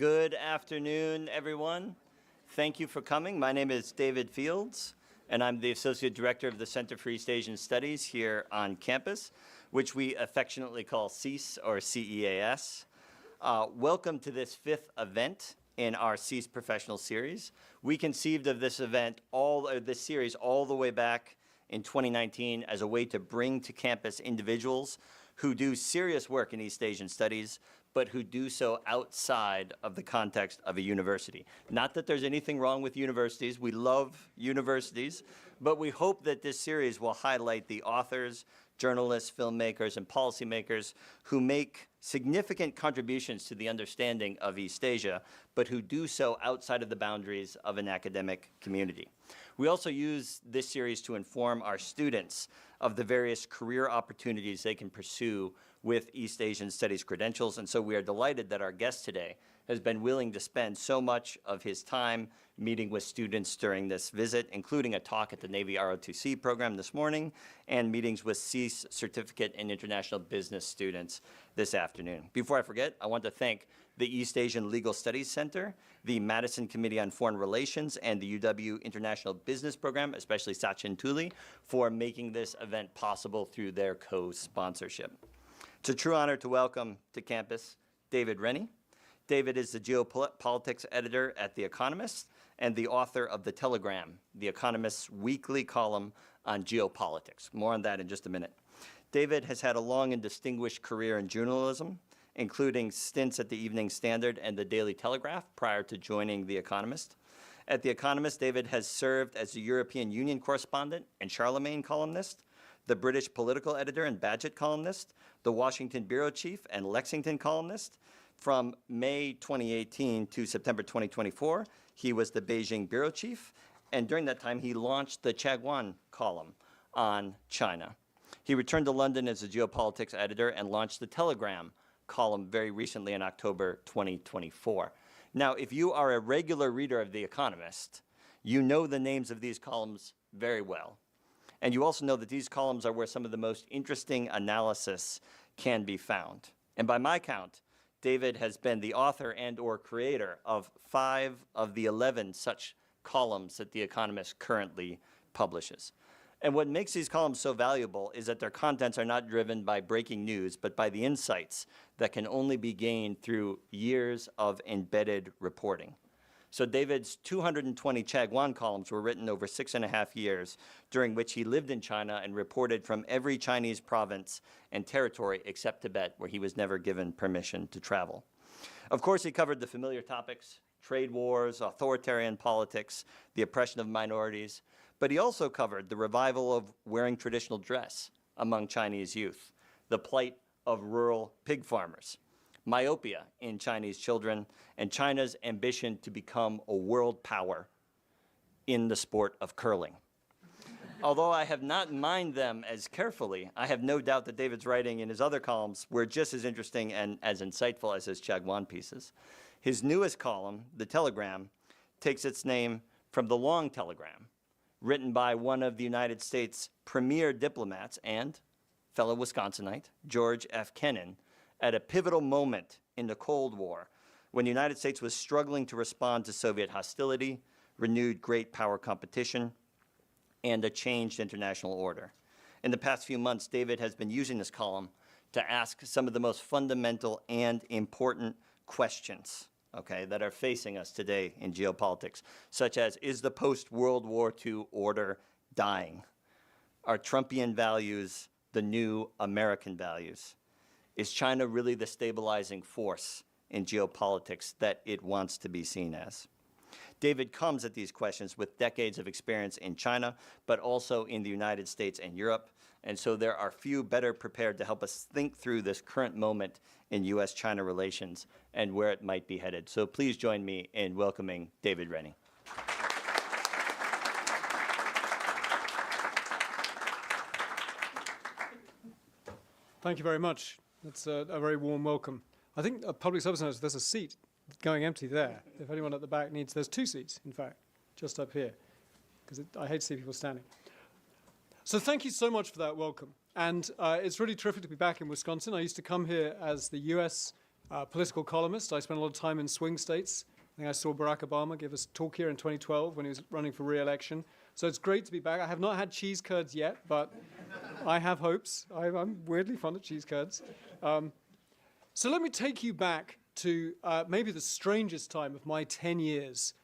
Good afternoon, everyone. Thank you for coming. My name is David Fields, and I'm the Associate Director of the Center for East Asian Studies here on campus, which we affectionately call CEAS or CEAS. Welcome to this fifth event in our CEAS professional series. We conceived of this series all the way back in 2019 as a way to bring to campus individuals who do serious work in East Asian studies, but who do so outside of the context of a university. Not that there's anything wrong with universities. We love universities, but we hope that this series will highlight the authors, journalists, filmmakers, and policymakers who make significant contributions to the understanding of East Asia, but who do so outside of the boundaries of an academic community. We also use this series to inform our students of the various career opportunities they can pursue with East Asian Studies credentials, and so we are delighted that our guest today has been willing to spend so much of his time meeting with students during this visit, including a talk at the Navy ROTC program this morning and meetings with CEAS Certificate in International Business students this afternoon. Before I forget, I want to thank the East Asian Legal Studies Center, the Madison Committee on Foreign Relations, and the UW International Business Program, especially Sachin Tuli, for making this event possible through their co-sponsorship. It's a true honor to welcome to campus David Rennie. David is the geopolitics editor at The Economist and the author of The Telegram, The Economist's weekly column on geopolitics. More on that in just a minute. David has had a long and distinguished career in journalism, including stints at the Evening Standard and the Daily Telegraph prior to joining The Economist. At The Economist, David has served as the European Union correspondent and Charlemagne columnist, the British political editor and Badgett columnist, the Washington bureau chief and Lexington columnist. From May 2018 to September 2024, he was the Beijing bureau chief, and during that time, he launched the Chagwan column on China. He returned to London as a geopolitics editor and launched the Telegram column very recently in October 2024. Now, if you are a regular reader of The Economist, you know the names of these columns very well. And you also know that these columns are where some of the most interesting analysis can be found. And by my count, David has been the author and or creator of 5 of the 11 such columns that The Economist currently publishes. And what makes these columns so valuable is that their contents are not driven by breaking news, but by the insights that can only be gained through years of embedded reporting. So David's 220 Chagwan columns were written over 6.5 years, during which he lived in China and reported from every Chinese province and territory except Tibet, where he was never given permission to travel. Of course, he covered the familiar topics: trade wars, authoritarian politics, the oppression of minorities, but he also covered the revival of wearing traditional dress among Chinese youth, the plight of rural pig farmers, myopia in Chinese children, and China's ambition to become a world power in the sport of curling. Although I have not mined them as carefully, I have no doubt that David's writing in his other columns were just as interesting and as insightful as his Chagwan pieces. His newest column, The Telegram, takes its name from the Long Telegram, written by one of the United States' premier diplomats and fellow Wisconsinite, George F. Kennan, at a pivotal moment in the Cold War, when the United States was struggling to respond to Soviet hostility, renewed great power competition, and a changed international order. In the past few months, David has been using this column to ask some of the most fundamental and important questions, that are facing us today in geopolitics, such as, is the post-World War II order dying? Are Trumpian values the new American values? Is China really the stabilizing force in geopolitics that it wants to be seen as? David comes at these questions with decades of experience in China, but also in the United States and Europe. And so there are few better prepared to help us think through this current moment in U.S.-China relations and where it might be headed. So please join me in welcoming David Rennie. Thank you very much. That's a very warm welcome. I think a public service announcement, there's a seat going empty there. If anyone at the back needs, there's 2 seats, in fact, just up here, because I hate to see people standing. So thank you so much for that welcome. And it's really terrific to be back in Wisconsin. I used to come here as the US political columnist. I spent a lot of time in swing states. I think I saw Barack Obama give us a talk here in 2012 when he was running for re-election. So it's great to be back. I have not had cheese curds yet, but I have hopes. I'm weirdly fond of cheese curds. So let me take you back to maybe the strangest time of my 10 years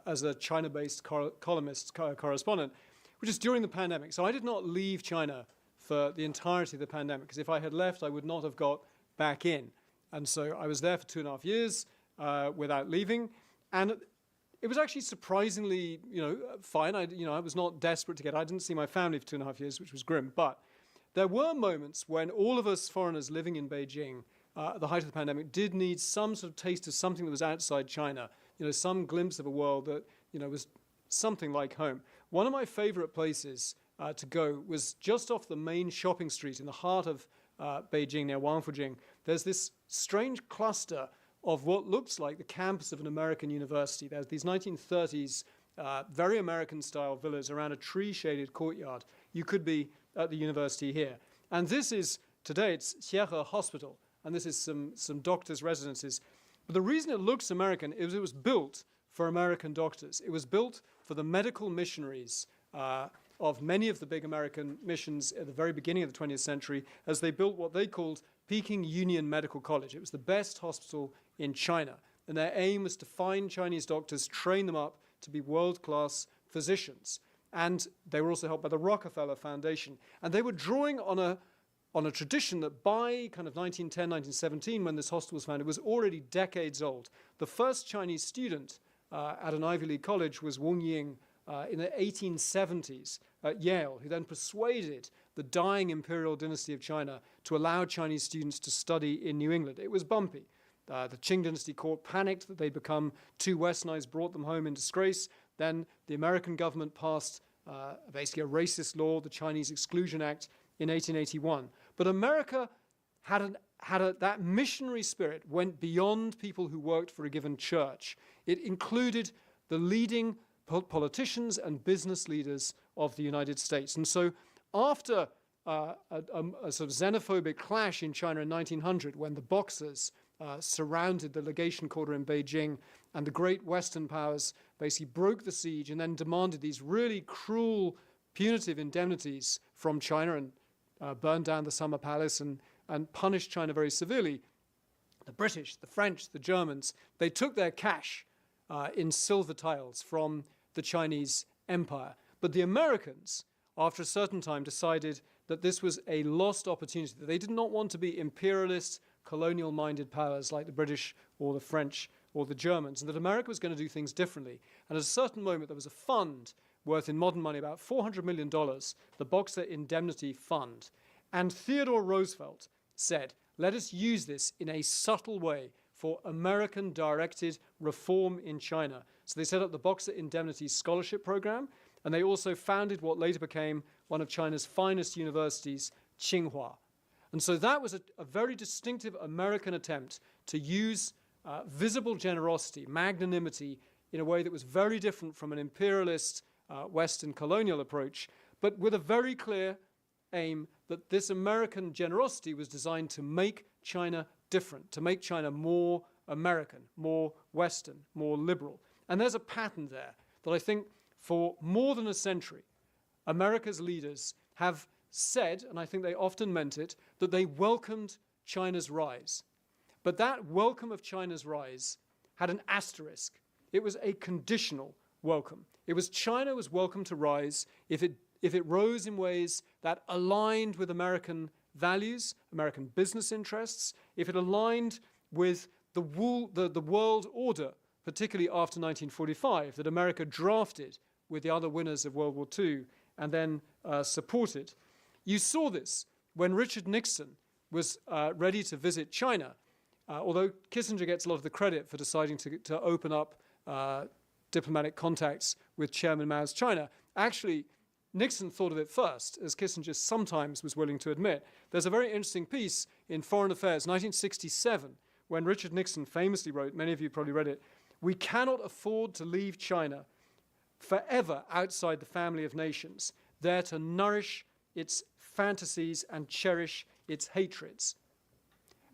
as a China-based columnist, correspondent, which is during the pandemic. So I did not leave China for the entirety of the pandemic, because if I had left, I would not have got back in. And so I was there for 2.5 years without leaving. And it was actually surprisingly, fine. I was not desperate to get out. I didn't see my family for 2.5 years, which was grim. But there were moments when all of us foreigners living in Beijing at the height of the pandemic did need some sort of taste of something that was outside China, some glimpse of a world that, was something like home. One of my favorite places to go was just off the main shopping street in the heart of Beijing, near Wangfujing. There's this strange cluster of what looks like the campus of an American university. There's these 1930s, very American-style villas around a tree-shaded courtyard. You could be at the university here. And this is, today, it's CEAS Hospital, and this is some doctors' residences. But the reason it looks American is it was built for American doctors. It was built for the medical missionaries of many of the big American missions at the very beginning of the 20th century, as they built what they called Peking Union Medical College. It was the best hospital in China. And their aim was to find Chinese doctors, train them up to be world-class physicians. And they were also helped by the Rockefeller Foundation. And they were drawing on a tradition that by kind of 1910, 1917, when this hospital was founded, was already decades old. The first Chinese student at an Ivy League college was Wang Ying in the 1870s at Yale, who then persuaded the dying imperial dynasty of China to allow Chinese students to study in New England. It was bumpy. The Qing dynasty court panicked that they'd become too westernized, brought them home in disgrace. Then the American government passed basically a racist law, the Chinese Exclusion Act, in 1881. But America that missionary spirit went beyond people who worked for a given church. It included the leading politicians and business leaders of the United States. And so after a sort of xenophobic clash in China in 1900, when the Boxers surrounded the legation quarter in Beijing, and the great Western powers basically broke the siege and then demanded these really cruel, punitive indemnities from China and burned down the Summer Palace and punished China very severely, the British, the French, the Germans, they took their cash in silver tiles from the Chinese empire. But the Americans, after a certain time, decided that this was a lost opportunity, that they did not want to be imperialist, colonial-minded powers like the British or the French or the Germans, and that America was going to do things differently. And at a certain moment, there was a fund worth in modern money about $400 million, the Boxer Indemnity Fund. And Theodore Roosevelt said, let us use this in a subtle way for American-directed reform in China. So they set up the Boxer Indemnity Scholarship Program, and they also founded what later became one of China's finest universities, Tsinghua. And so that was a very distinctive American attempt to use visible generosity, magnanimity, in a way that was very different from an imperialist Western colonial approach, but with a very clear aim that this American generosity was designed to make China different, to make China more American, more Western, more liberal. And there's a pattern there that I think for more than a century, America's leaders have said, and I think they often meant it, that they welcomed China's rise. But that welcome of China's rise had an asterisk. It was a conditional welcome. It was China was welcome to rise if it rose in ways that aligned with American values, American business interests, if it aligned with the world order, particularly after 1945, that America drafted with the other winners of World War II and then supported. You saw this when Richard Nixon was ready to visit China, although Kissinger gets a lot of the credit for deciding to open up diplomatic contacts with Chairman Mao's China. Actually, Nixon thought of it first, as Kissinger sometimes was willing to admit. There's a very interesting piece in Foreign Affairs, 1967, when Richard Nixon famously wrote, many of you probably read it, "We cannot afford to leave China forever outside the family of nations, there to nourish its fantasies and cherish its hatreds."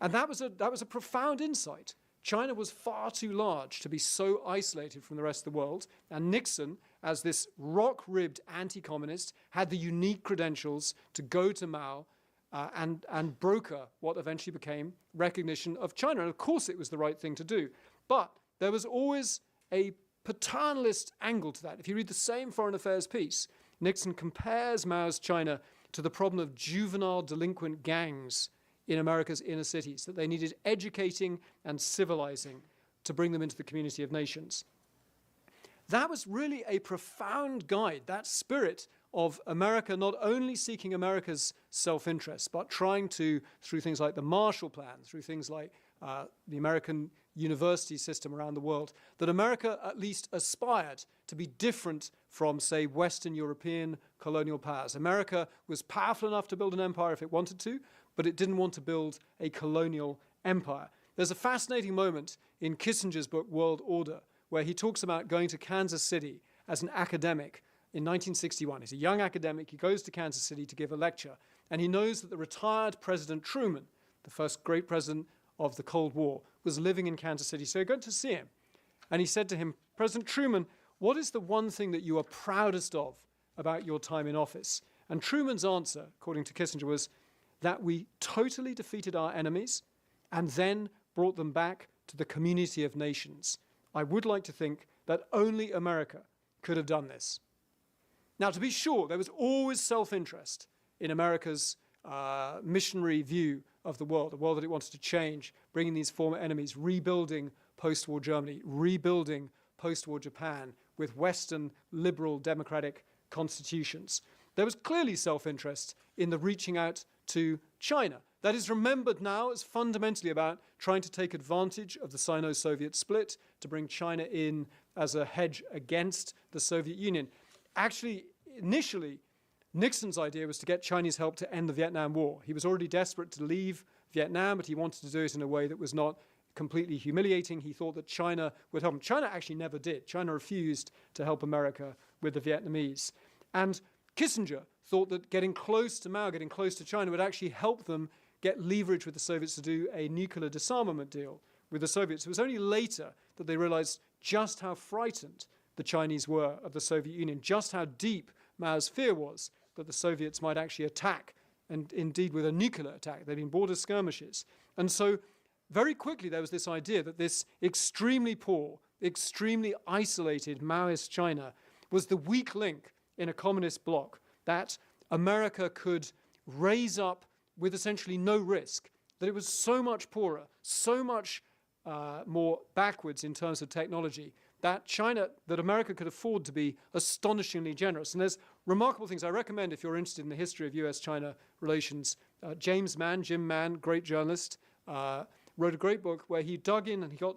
And that was a profound insight. China was far too large to be so isolated from the rest of the world, and Nixon, as this rock-ribbed anti-communist, had the unique credentials to go to Mao and broker what eventually became recognition of China. And of course it was the right thing to do. But there was always a paternalist angle to that. If you read the same foreign affairs piece, Nixon compares Mao's China to the problem of juvenile delinquent gangs in America's inner cities, that they needed educating and civilizing to bring them into the community of nations. That was really a profound guide, that spirit of America not only seeking America's self-interest, but trying to, through things like the Marshall Plan, through things like the American university system around the world, that America at least aspired to be different from, say, Western European colonial powers. America was powerful enough to build an empire if it wanted to, but it didn't want to build a colonial empire. There's a fascinating moment in Kissinger's book, World Order, where he talks about going to Kansas City as an academic in 1961. He's a young academic. He goes to Kansas City to give a lecture, and he knows that the retired President Truman, the first great president of the Cold War, was living in Kansas City. So he went to see him, and he said to him, President Truman, what is the one thing that you are proudest of about your time in office? And Truman's answer, according to Kissinger, was that we totally defeated our enemies and then brought them back to the community of nations. I would like to think that only America could have done this. Now, to be sure, there was always self-interest in America's missionary view of the world, a world that it wanted to change, bringing these former enemies, rebuilding post-war Germany, rebuilding post-war Japan with Western liberal democratic constitutions. There was clearly self-interest in the reaching out to China. That is remembered now as fundamentally about trying to take advantage of the Sino-Soviet split to bring China in as a hedge against the Soviet Union. Actually, initially, Nixon's idea was to get Chinese help to end the Vietnam War. He was already desperate to leave Vietnam, but he wanted to do it in a way that was not completely humiliating. He thought that China would help him. China actually never did. China refused to help America with the Vietnamese. And Kissinger thought that getting close to Mao, getting close to China, would actually help them get leverage with the Soviets to do a nuclear disarmament deal with the Soviets. It was only later that they realized just how frightened the Chinese were of the Soviet Union, just how deep Mao's fear was that the Soviets might actually attack, and indeed with a nuclear attack. They'd been border skirmishes. And so very quickly there was this idea that this extremely poor, extremely isolated Maoist China was the weak link in a communist bloc that America could raise up with essentially no risk, that it was so much poorer, so much more backwards in terms of technology, that America could afford to be astonishingly generous. And there's remarkable things I recommend if you're interested in the history of US-China relations. Jim Mann, great journalist, wrote a great book where he dug in and he got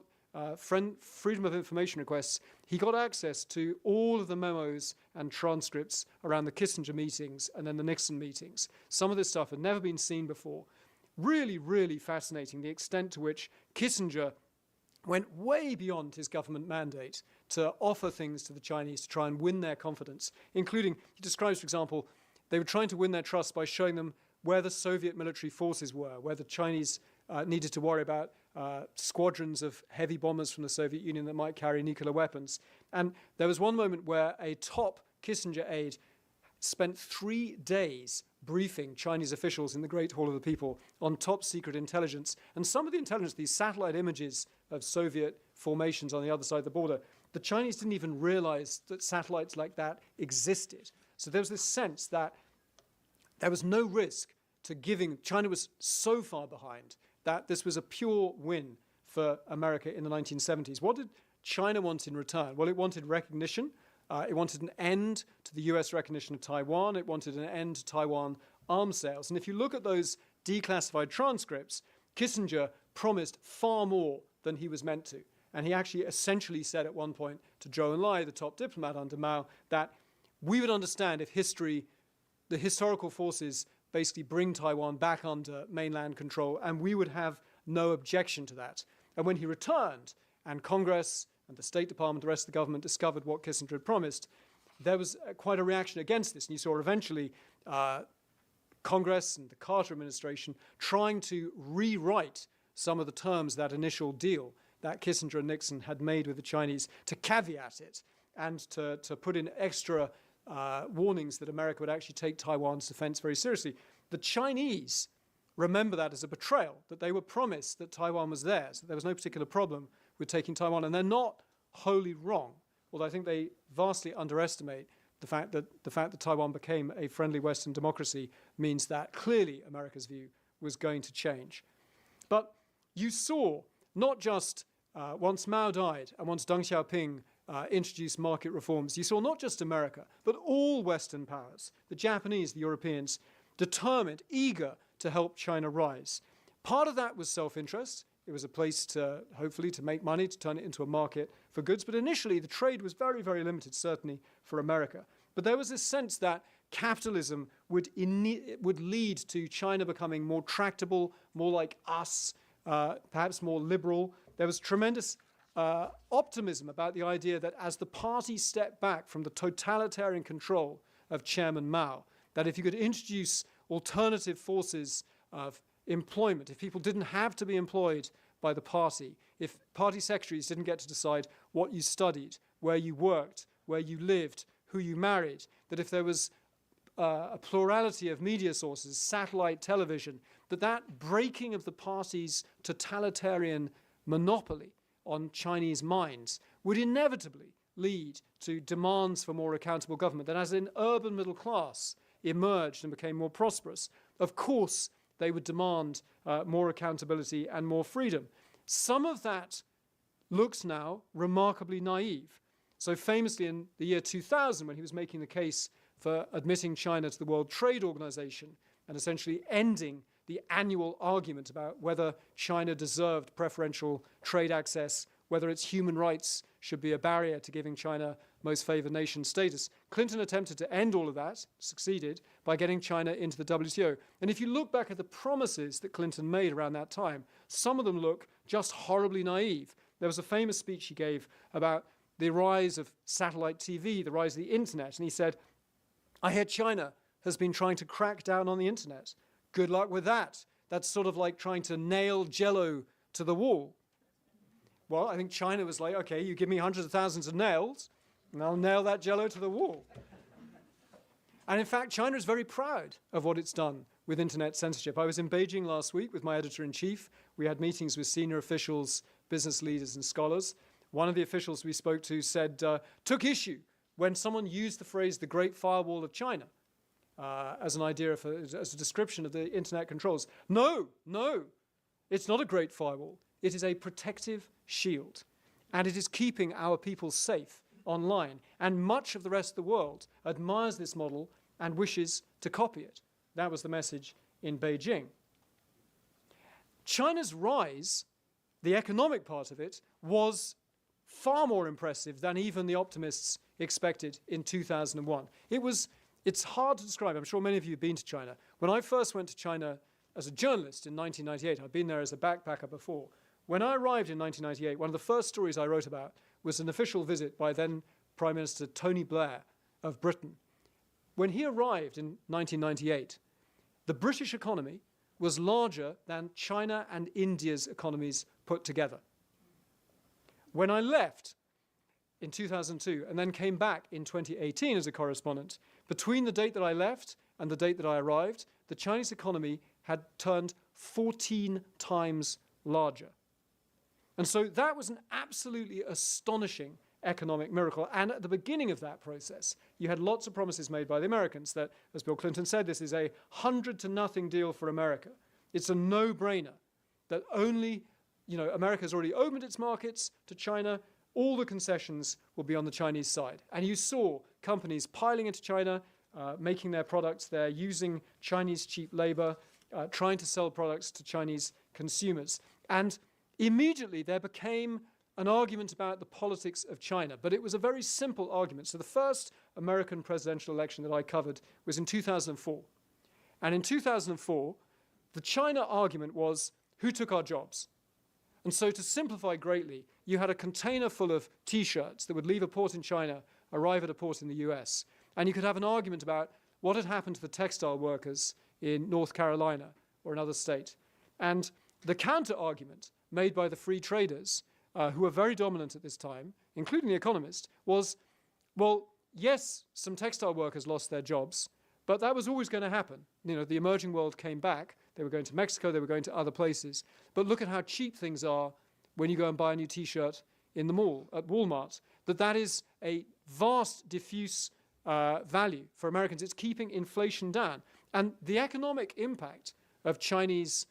freedom of information requests. He got access to all of the memos and transcripts around the Kissinger meetings and then the Nixon meetings. Some of this stuff had never been seen before. Really, really fascinating, the extent to which Kissinger went way beyond his government mandate to offer things to the Chinese to try and win their confidence, including, he describes, for example, they were trying to win their trust by showing them where the Soviet military forces were, where the Chinese needed to worry about squadrons of heavy bombers from the Soviet Union that might carry nuclear weapons. And there was one moment where a top Kissinger aide spent 3 days briefing Chinese officials in the Great Hall of the People on top secret intelligence. And some of the intelligence, these satellite images of Soviet formations on the other side of the border, the Chinese didn't even realize that satellites like that existed. So there was this sense that there was no risk to giving. China was so far behind that this was a pure win for America in the 1970s. What did China want in return? Well, it wanted recognition. It wanted an end to the US recognition of Taiwan. It wanted an end to Taiwan arms sales. And if you look at those declassified transcripts, Kissinger promised far more than he was meant to. And he actually essentially said at one point to Zhou Enlai, the top diplomat under Mao, that we would understand if the historical forces basically bring Taiwan back under mainland control, and we would have no objection to that. And when he returned, and Congress and the State Department, the rest of the government discovered what Kissinger had promised, there was quite a reaction against this. And you saw eventually Congress and the Carter administration trying to rewrite some of the terms of that initial deal that Kissinger and Nixon had made with the Chinese, to caveat it and to put in extra warnings that America would actually take Taiwan's defense very seriously. The Chinese remember that as a betrayal, that they were promised that Taiwan was theirs, that there was no particular problem with taking Taiwan. And they're not wholly wrong, although I think they vastly underestimate the fact that Taiwan became a friendly Western democracy means that clearly America's view was going to change. But you saw not just once Mao died and once Deng Xiaoping introduced market reforms, you saw not just America, but all Western powers, the Japanese, the Europeans, determined, eager to help China rise. Part of that was self-interest. It was a place to, hopefully, to make money, to turn it into a market for goods. But initially, the trade was very, very limited, certainly for America. But there was this sense that capitalism would lead to China becoming more tractable, more like us, perhaps more liberal. There was tremendous optimism about the idea that as the party stepped back from the totalitarian control of Chairman Mao, that if you could introduce alternative forces of employment, if people didn't have to be employed by the party, if party secretaries didn't get to decide what you studied, where you worked, where you lived, who you married, that if there was a plurality of media sources, satellite television, that breaking of the party's totalitarian monopoly on Chinese minds would inevitably lead to demands for more accountable government. That as an urban middle class emerged and became more prosperous, of course they would demand more accountability and more freedom. Some of that looks now remarkably naive. So famously in the year 2000, when he was making the case for admitting China to the World Trade Organization and essentially ending the annual argument about whether China deserved preferential trade access, whether its human rights should be a barrier to giving China most favored nation status, Clinton attempted to end all of that, succeeded, by getting China into the WTO. And if you look back at the promises that Clinton made around that time, some of them look just horribly naive. There was a famous speech he gave about the rise of satellite TV, the rise of the internet, and he said, I hear China has been trying to crack down on the internet. Good luck with that. That's sort of like trying to nail Jell-O to the wall. Well, I think China was like, okay, you give me hundreds of thousands of nails, and I'll nail that Jell-O to the wall. And in fact, China is very proud of what it's done with internet censorship. I was in Beijing last week with my editor-in-chief. We had meetings with senior officials, business leaders, and scholars. One of the officials we spoke to said, took issue when someone used the phrase the Great Firewall of China as an idea, as a description of the internet controls. No, it's not a great firewall. It is a protective shield, and it is keeping our people safe online. And much of the rest of the world admires this model and wishes to copy it. That was the message in Beijing. China's rise, the economic part of it, was far more impressive than even the optimists expected in 2001. It's hard to describe. I'm sure many of you have been to China. When I first went to China as a journalist in 1998, I'd been there as a backpacker before. When I arrived in 1998, one of the first stories I wrote about was an official visit by then Prime Minister Tony Blair of Britain. When he arrived in 1998, the British economy was larger than China and India's economies put together. When I left in 2002 and then came back in 2018 as a correspondent, between the date that I left and the date that I arrived, the Chinese economy had turned 14 times larger. And so that was an absolutely astonishing economic miracle. And at the beginning of that process, you had lots of promises made by the Americans that, as Bill Clinton said, this is a 100-0 deal for America. It's a no-brainer that only, America's already opened its markets to China. All the concessions will be on the Chinese side. And you saw companies piling into China, making their products there, using Chinese cheap labor, trying to sell products to Chinese consumers. And immediately there became an argument about the politics of China, but it was a very simple argument. So the first American presidential election that I covered was in 2004. And in 2004, the China argument was, who took our jobs? And so to simplify greatly, you had a container full of T-shirts that would leave a port in China, arrive at a port in the US. And you could have an argument about what had happened to the textile workers in North Carolina or another state. And the counter-argument made by the free traders, who were very dominant at this time, including The Economist, was, well, yes, some textile workers lost their jobs, but that was always going to happen. You know, the emerging world came back. They were going to Mexico. They were going to other places. But look at how cheap things are when you go and buy a new T-shirt in the mall, at Walmart, that is a vast, diffuse value for Americans. It's keeping inflation down. And the economic impact of Chinese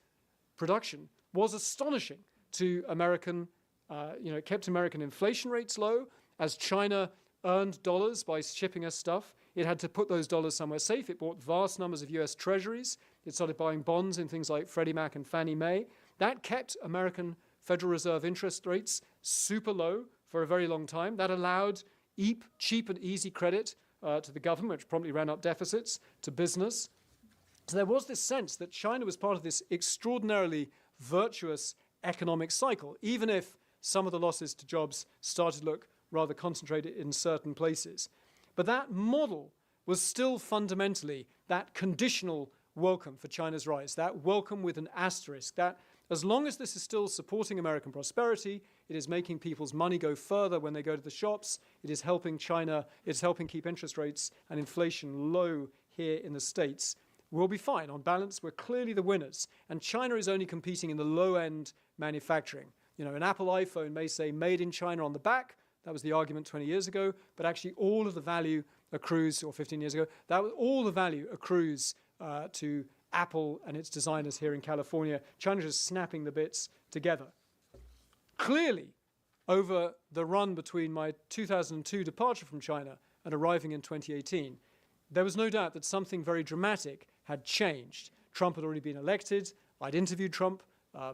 production was astonishing to American, it kept American inflation rates low. As China earned dollars by shipping us stuff, it had to put those dollars somewhere safe. It bought vast numbers of US treasuries. It started buying bonds in things like Freddie Mac and Fannie Mae. That kept American Federal Reserve interest rates super low for a very long time. That allowed cheap and easy credit to the government, which promptly ran up deficits, to business. So there was this sense that China was part of this extraordinarily virtuous economic cycle, even if some of the losses to jobs started to look rather concentrated in certain places. But that model was still fundamentally that conditional welcome for China's rise, that welcome with an asterisk, that as long as this is still supporting American prosperity, it is making people's money go further when they go to the shops, it is helping China, it's helping keep interest rates and inflation low here in the States, we'll be fine. On balance, we're clearly the winners. And China is only competing in the low-end manufacturing. You know, an Apple iPhone may say made in China on the back. That was the argument 20 years ago. But actually all of the value accrues, or 15 years ago, all the value accrues to Apple and its designers here in California. China is snapping the bits together. Clearly, over the run between my 2002 departure from China and arriving in 2018, there was no doubt that something very dramatic had changed. Trump had already been elected. I'd interviewed Trump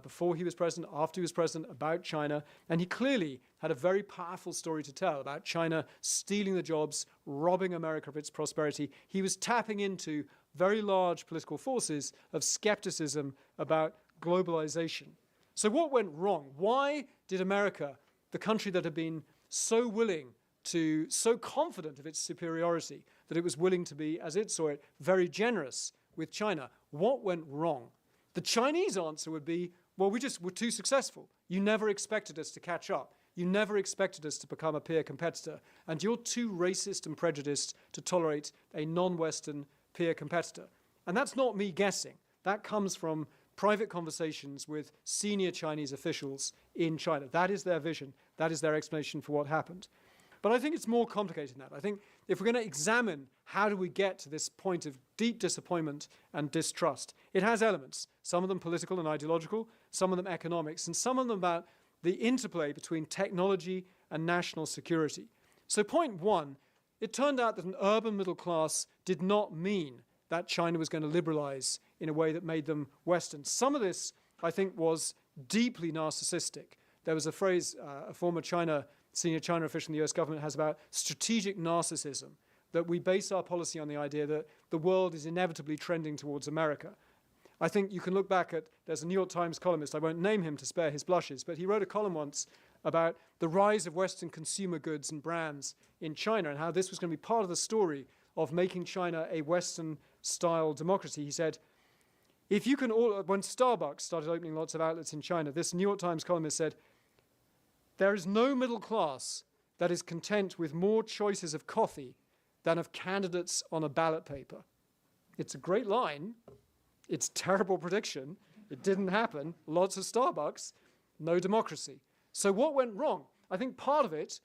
before he was president, after he was president, about China. And he clearly had a very powerful story to tell about China stealing the jobs, robbing America of its prosperity. He was tapping into very large political forces of skepticism about globalization. So what went wrong? Why did America, the country that had been so willing to, so confident of its superiority, that it was willing to be, as it saw it, very generous with China, what went wrong? The Chinese answer would be, well, we just were too successful. You never expected us to catch up. You never expected us to become a peer competitor. And you're too racist and prejudiced to tolerate a non-Western peer competitor. And that's not me guessing. That comes from private conversations with senior Chinese officials in China. That is their vision. That is their explanation for what happened. But I think it's more complicated than that. I think if we're going to examine how do we get to this point of deep disappointment and distrust, it has elements, some of them political and ideological, some of them economics, and some of them about the interplay between technology and national security. So point one, it turned out that an urban middle class did not mean that China was going to liberalize in a way that made them Western. Some of this, I think, was deeply narcissistic. There was a phrase a former senior China official in the US government has about strategic narcissism, that we base our policy on the idea that the world is inevitably trending towards America. I think you can look back at, there's a New York Times columnist, I won't name him to spare his blushes, but he wrote a column once about the rise of Western consumer goods and brands in China and how this was going to be part of the story of making China a Western-style democracy. He said, if you can when Starbucks started opening lots of outlets in China, this New York Times columnist said, there is no middle class that is content with more choices of coffee than of candidates on a ballot paper. It's a great line. It's a terrible prediction. It didn't happen. Lots of Starbucks, no democracy. So what went wrong? I think part of it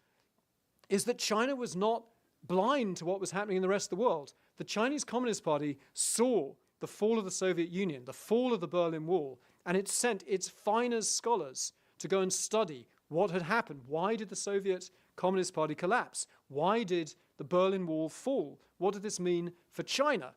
is that China was not blind to what was happening in the rest of the world. The Chinese Communist Party saw the fall of the Soviet Union, the fall of the Berlin Wall, and it sent its finest scholars to go and study what had happened. Why did the Soviet Communist Party collapse? Why did the Berlin Wall fall? What did this mean for China?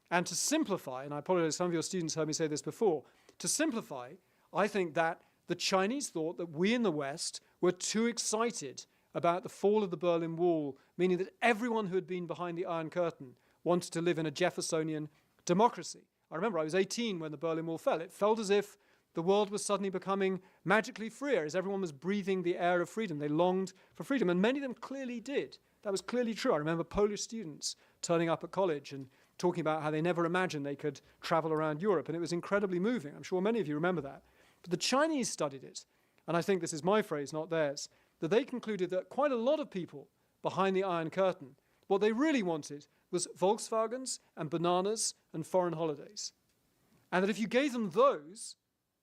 And to simplify, and I apologize, some of your students heard me say this before, to simplify, I think that the Chinese thought that we in the West were too excited about the fall of the Berlin Wall, meaning that everyone who had been behind the Iron Curtain wanted to live in a Jeffersonian democracy. I remember I was 18 when the Berlin Wall fell. It felt as if the world was suddenly becoming magically freer, as everyone was breathing the air of freedom. They longed for freedom, and many of them clearly did. That was clearly true. I remember Polish students turning up at college and talking about how they never imagined they could travel around Europe, and it was incredibly moving. I'm sure many of you remember that. But the Chinese studied it, and I think this is my phrase, not theirs, that they concluded that quite a lot of people behind the Iron Curtain, what they really wanted was Volkswagens and bananas and foreign holidays. And that if you gave them those,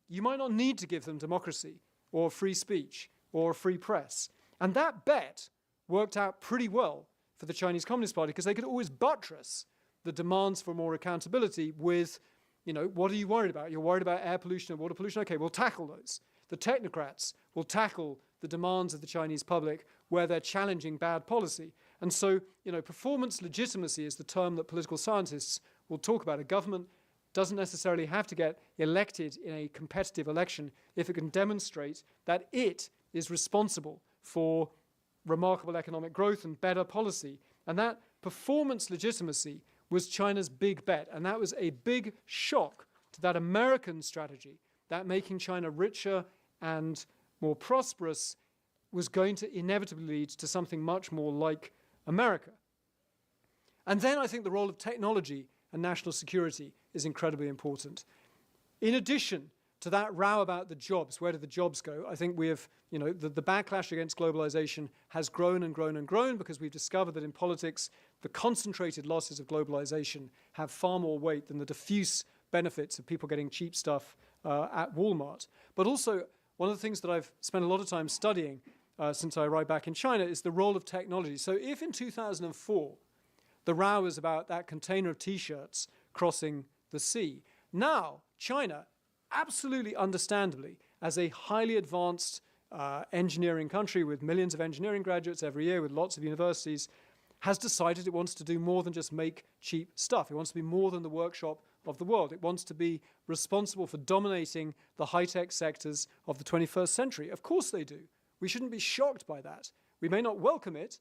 you might not need to give them democracy or free speech or a free press. And that bet worked out pretty well for the Chinese Communist Party because they could always buttress the demands for more accountability with, what are you worried about? You're worried about air pollution and water pollution? Okay, we'll tackle those. The technocrats will tackle the demands of the Chinese public where they're challenging bad policy. And so, performance legitimacy is the term that political scientists will talk about. A government doesn't necessarily have to get elected in a competitive election if it can demonstrate that it is responsible for remarkable economic growth and better policy. And that performance legitimacy was China's big bet. And that was a big shock to that American strategy, that making China richer and more prosperous was going to inevitably lead to something much more like America. And then I think the role of technology and national security is incredibly important. In addition to that row about the jobs, where do the jobs go? I think we have, the backlash against globalization has grown and grown and grown because we've discovered that in politics, the concentrated losses of globalization have far more weight than the diffuse benefits of people getting cheap stuff at Walmart. But also, one of the things that I've spent a lot of time studying since I arrived back in China is the role of technology. So if in 2004, the row was about that container of T-shirts crossing the sea, now China, absolutely understandably, as a highly advanced engineering country with millions of engineering graduates every year, with lots of universities, has decided it wants to do more than just make cheap stuff. It wants to be more than the workshop of the world. It wants to be responsible for dominating the high-tech sectors of the 21st century. Of course they do. We shouldn't be shocked by that. We may not welcome it.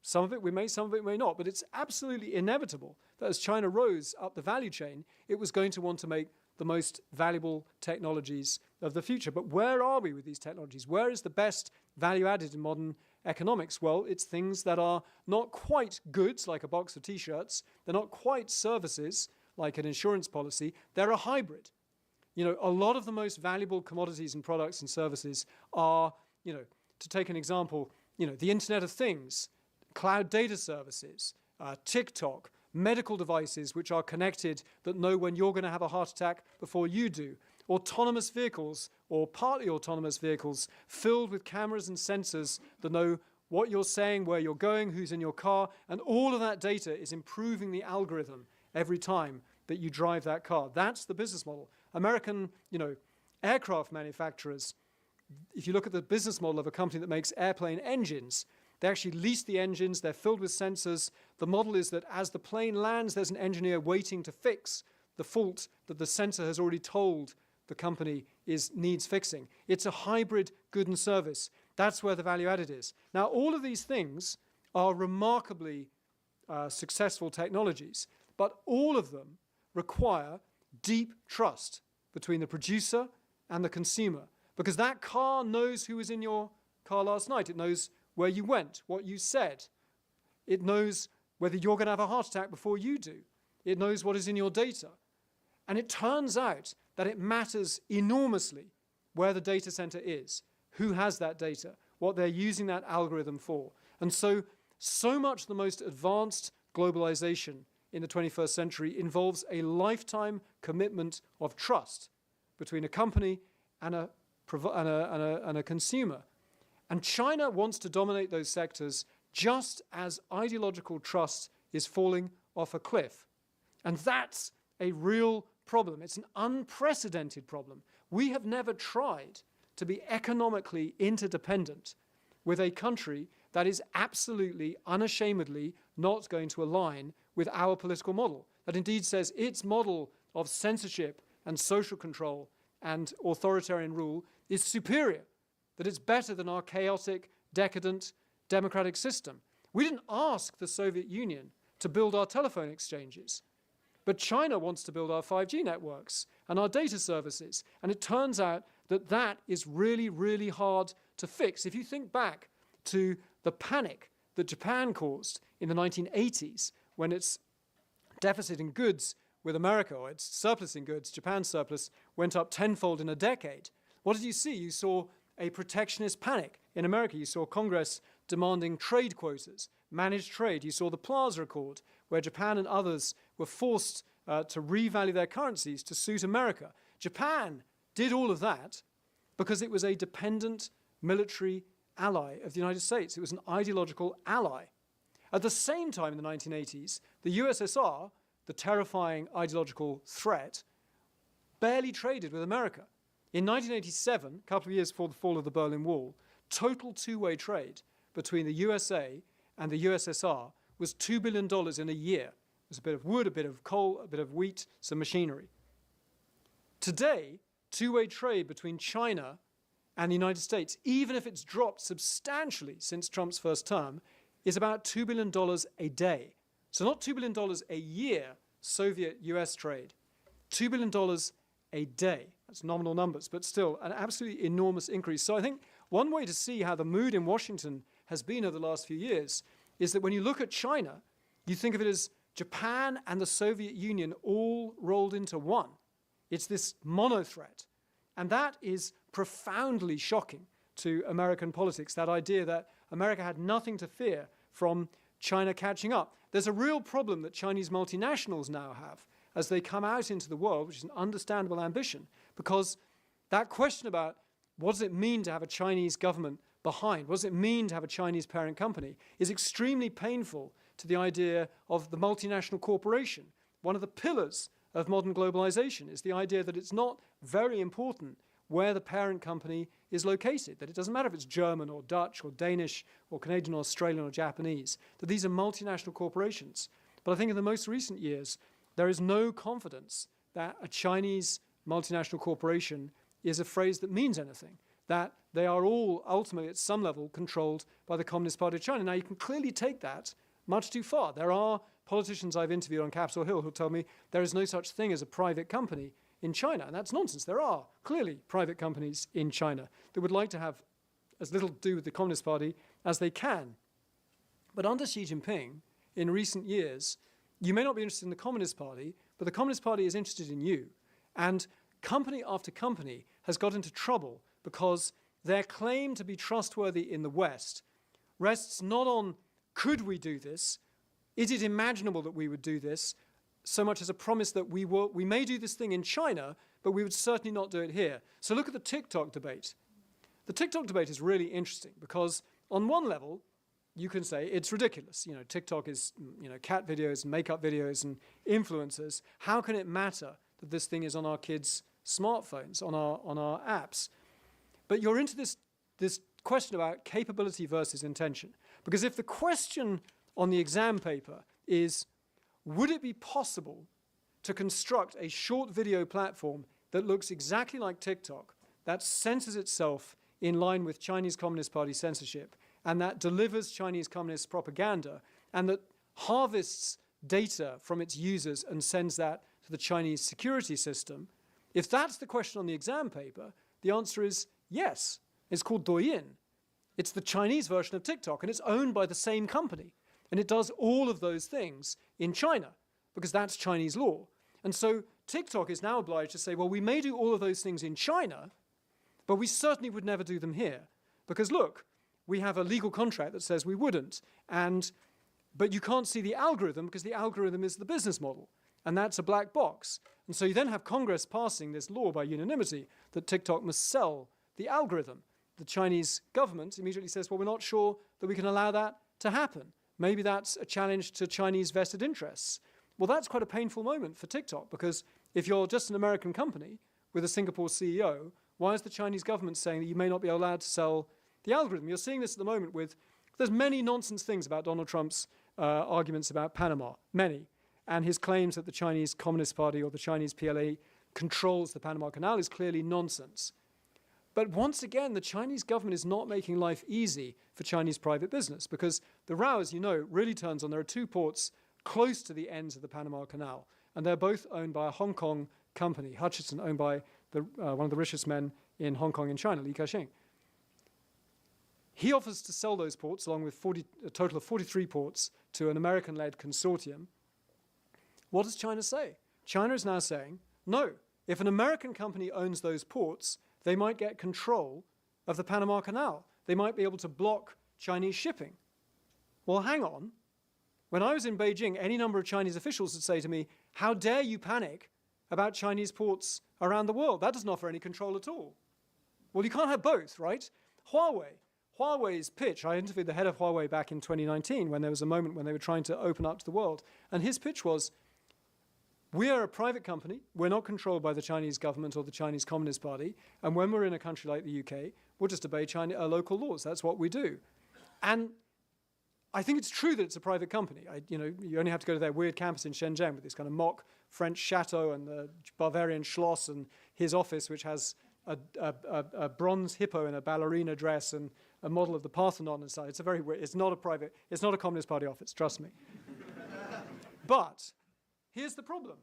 Some of it we may, some of it may not. But it's absolutely inevitable that as China rose up the value chain, it was going to want to make the most valuable technologies of the future. But where are we with these technologies? Where is the best value added in modern economics? Well, it's things that are not quite goods, like a box of T-shirts. They're not quite services, like an insurance policy. They're a hybrid. A lot of the most valuable commodities and products and services are, to take an example, the Internet of Things, cloud data services, TikTok, medical devices which are connected that know when you're going to have a heart attack before you do, autonomous vehicles or partly autonomous vehicles filled with cameras and sensors that know what you're saying, where you're going, who's in your car, and all of that data is improving the algorithm every time that you drive that car. That's the business model. American, aircraft manufacturers, if you look at the business model of a company that makes airplane engines, they actually lease the engines, they're filled with sensors. The model is that as the plane lands, there's an engineer waiting to fix the fault that the sensor has already told the company needs fixing. It's a hybrid good and service. That's where the value added is. Now, all of these things are remarkably successful technologies, but all of them require deep trust between the producer and the consumer, because that car knows who was in your car last night. It knows where you went, what you said. It knows whether you're going to have a heart attack before you do. It knows what is in your data. And it turns out that it matters enormously where the data center is, who has that data, what they're using that algorithm for. And so much the most advanced globalization in the 21st century involves a lifetime commitment of trust between a company and a consumer. And China wants to dominate those sectors just as ideological trust is falling off a cliff. And that's a real problem. It's an unprecedented problem. We have never tried to be economically interdependent with a country that is absolutely, unashamedly not going to align with our political model, that indeed says its model of censorship and social control and authoritarian rule is superior, that it's better than our chaotic, decadent, democratic system. We didn't ask the Soviet Union to build our telephone exchanges, but China wants to build our 5G networks and our data services, and it turns out that that is really, really hard to fix. If you think back to the panic that Japan caused in the 1980s when its deficit in goods with America, or its surplus in goods, Japan's surplus, went up tenfold in a decade. What did you see? You saw a protectionist panic. In America, you saw Congress demanding trade quotas, managed trade. You saw the Plaza Accord, where Japan and others were forced to revalue their currencies to suit America. Japan did all of that because it was a dependent military ally of the United States. It was an ideological ally. At the same time, in the 1980s, the USSR, the terrifying ideological threat, barely traded with America. In 1987, a couple of years before the fall of the Berlin Wall, total two-way trade between the USA and the USSR was $2 billion in a year. It was a bit of wood, a bit of coal, a bit of wheat, some machinery. Today, two-way trade between China and the United States, even if it's dropped substantially since Trump's first term, is about $2 billion a day. So not $2 billion a year, Soviet-US trade, $2 billion a day. That's nominal numbers, but still an absolutely enormous increase. So I think one way to see how the mood in Washington has been over the last few years is that when you look at China, you think of it as Japan and the Soviet Union all rolled into one. It's this mono threat. And that is profoundly shocking to American politics, that idea that America had nothing to fear from China catching up. There's a real problem that Chinese multinationals now have as they come out into the world, which is an understandable ambition, because that question about what does it mean to have a Chinese government behind, what does it mean to have a Chinese parent company, is extremely painful to the idea of the multinational corporation. One of the pillars of modern globalization is the idea that it's not very important where the parent company is located, that it doesn't matter if it's German or Dutch or Danish or Canadian or Australian or Japanese, that these are multinational corporations. But I think in the most recent years, there is no confidence that a Chinese multinational corporation is a phrase that means anything, that they are all ultimately at some level controlled by the Communist Party of China. Now you can clearly take that much too far. There are politicians I've interviewed on Capitol Hill who tell me there is no such thing as a private company in China, and that's nonsense. There are clearly private companies in China that would like to have as little to do with the Communist Party as they can. But under Xi Jinping, in recent years, you may not be interested in the Communist Party, but the Communist Party is interested in you. And company after company has got into trouble because their claim to be trustworthy in the West rests not on could we do this, is it imaginable that we would do this, so much as a promise that we may do this thing in China, but we would certainly not do it here. So look at the TikTok debate. The TikTok debate is really interesting because on one level, you can say it's ridiculous. You know, TikTok is, cat videos and makeup videos and influencers. How can it matter that this thing is on our kids' smartphones, on our apps? But you're into this question about capability versus intention. Because if the question on the exam paper is, would it be possible to construct a short video platform that looks exactly like TikTok, that censors itself in line with Chinese Communist Party censorship, and that delivers Chinese Communist propaganda, and that harvests data from its users and sends that to the Chinese security system? If that's the question on the exam paper, the answer is yes. It's called Douyin. It's the Chinese version of TikTok, and it's owned by the same company. And it does all of those things in China, because that's Chinese law. And so TikTok is now obliged to say, well, we may do all of those things in China, but we certainly would never do them here. Because look, we have a legal contract that says we wouldn't. But you can't see the algorithm because the algorithm is the business model. And that's a black box. And so you then have Congress passing this law by unanimity that TikTok must sell the algorithm. The Chinese government immediately says, well, we're not sure that we can allow that to happen. Maybe that's a challenge to Chinese vested interests. Well, that's quite a painful moment for TikTok, because if you're just an American company with a Singapore CEO, why is the Chinese government saying that you may not be allowed to sell the algorithm? You're seeing this at the moment with, there's many nonsense things about Donald Trump's arguments about Panama, many. And his claims that the Chinese Communist Party or the Chinese PLA controls the Panama Canal is clearly nonsense. But once again, the Chinese government is not making life easy for Chinese private business, because the row, as you know, really turns on. There are two ports close to the ends of the Panama Canal, and they're both owned by a Hong Kong company, Hutchison, owned by one of the richest men in Hong Kong in China, Li Ka-shing. He offers to sell those ports, along with a total of 43 ports, to an American-led consortium. What does China say? China is now saying, no, if an American company owns those ports, they might get control of the Panama Canal. They might be able to block Chinese shipping. Well, hang on. When I was in Beijing, any number of Chinese officials would say to me, how dare you panic about Chinese ports around the world? That doesn't offer any control at all. Well, you can't have both, right? Huawei's pitch, I interviewed the head of Huawei back in 2019 when there was a moment when they were trying to open up to the world, and his pitch was, we are a private company, we're not controlled by the Chinese government or the Chinese Communist Party, and when we're in a country like the UK, we'll just obey local laws. That's what we do. And I think it's true that it's a private company. You only have to go to their weird campus in Shenzhen with this kind of mock French chateau and the Bavarian Schloss and his office, which has a bronze hippo in a ballerina dress and a model of the Parthenon inside. It's a very weird, it's not a Communist Party office, trust me. But here's the problem.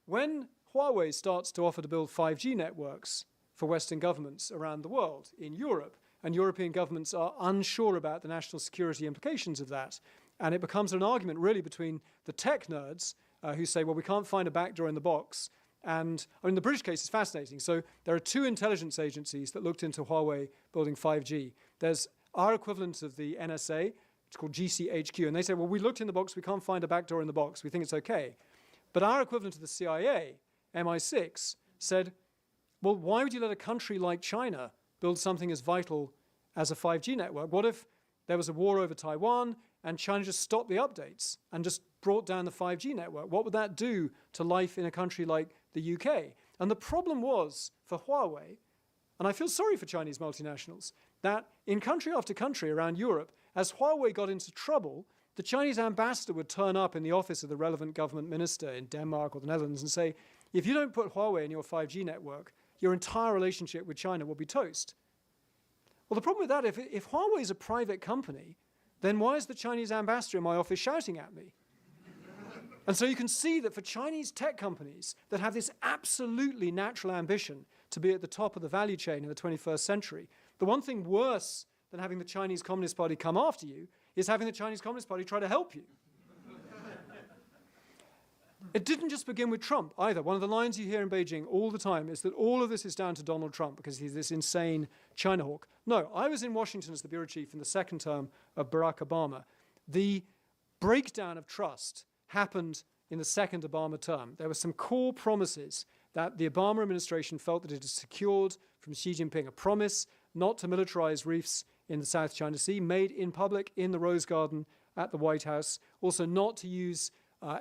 When Huawei starts to offer to build 5G networks for Western governments around the world, in Europe, and European governments are unsure about the national security implications of that, and it becomes an argument really between the tech nerds who say, well, we can't find a backdoor in the box, and the British case is fascinating. So there are two intelligence agencies that looked into Huawei building 5G. There's our equivalent of the NSA, it's called GCHQ, and they say, well, we looked in the box, we can't find a backdoor in the box, we think it's okay. But our equivalent of the CIA, MI6, said, well, why would you let a country like China build something as vital as a 5G network? What if there was a war over Taiwan and China just stopped the updates and just brought down the 5G network? What would that do to life in a country like the UK? And the problem was for Huawei, and I feel sorry for Chinese multinationals, that in country after country around Europe, as Huawei got into trouble, the Chinese ambassador would turn up in the office of the relevant government minister in Denmark or the Netherlands and say, if you don't put Huawei in your 5G network, your entire relationship with China will be toast. Well, the problem with that, if Huawei is a private company, then why is the Chinese ambassador in my office shouting at me? And so you can see that for Chinese tech companies that have this absolutely natural ambition to be at the top of the value chain in the 21st century, the one thing worse than having the Chinese Communist Party come after you is having the Chinese Communist Party try to help you. It didn't just begin with Trump either. One of the lines you hear in Beijing all the time is that all of this is down to Donald Trump because he's this insane China hawk. No, I was in Washington as the bureau chief in the second term of Barack Obama. The breakdown of trust happened in the second Obama term. There were some core promises that the Obama administration felt that it had secured from Xi Jinping, a promise not to militarize reefs in the South China Sea, made in public in the Rose Garden at the White House, also not to use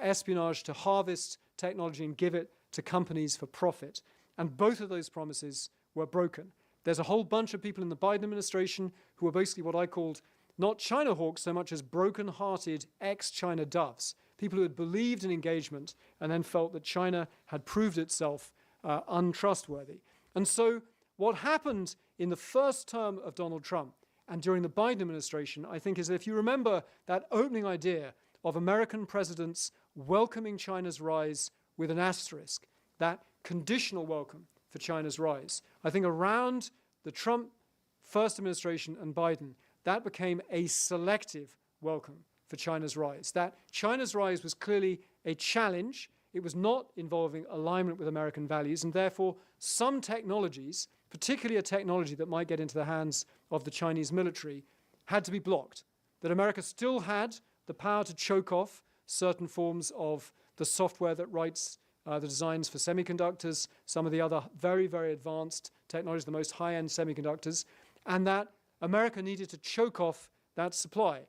espionage to harvest technology and give it to companies for profit. And both of those promises were broken. There's a whole bunch of people in the Biden administration who are basically what I called not China hawks so much as broken-hearted ex-China doves, people who had believed in engagement and then felt that China had proved itself untrustworthy. And so what happened in the first term of Donald Trump and during the Biden administration, I think, is that if you remember that opening idea of American presidents welcoming China's rise with an asterisk, that conditional welcome for China's rise. I think around the Trump first administration and Biden, that became a selective welcome for China's rise. That China's rise was clearly a challenge. It was not involving alignment with American values, and therefore some technologies, particularly a technology that might get into the hands of the Chinese military, had to be blocked. That America still had the power to choke off certain forms of the software that writes the designs for semiconductors, some of the other very, very advanced technologies, the most high-end semiconductors, and that America needed to choke off that supply.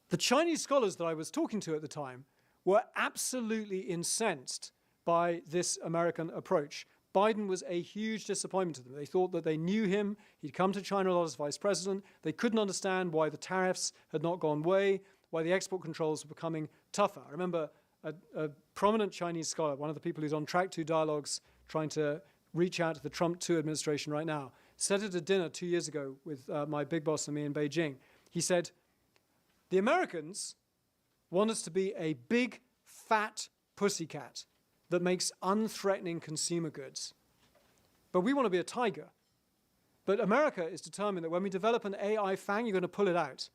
The Chinese scholars that I was talking to at the time were absolutely incensed by this American approach. Biden was a huge disappointment to them. They thought that they knew him. He'd come to China a lot as vice president. They couldn't understand why the tariffs had not gone away, why the export controls were becoming tougher. I remember a prominent Chinese scholar, one of the people who's on track 2 dialogues, trying to reach out to the Trump 2 administration right now, said at a dinner 2 years ago with my big boss and me in Beijing, he said, the Americans want us to be a big, fat pussycat that makes unthreatening consumer goods. But we want to be a tiger. But America is determined that when we develop an AI fang, you're going to pull it out.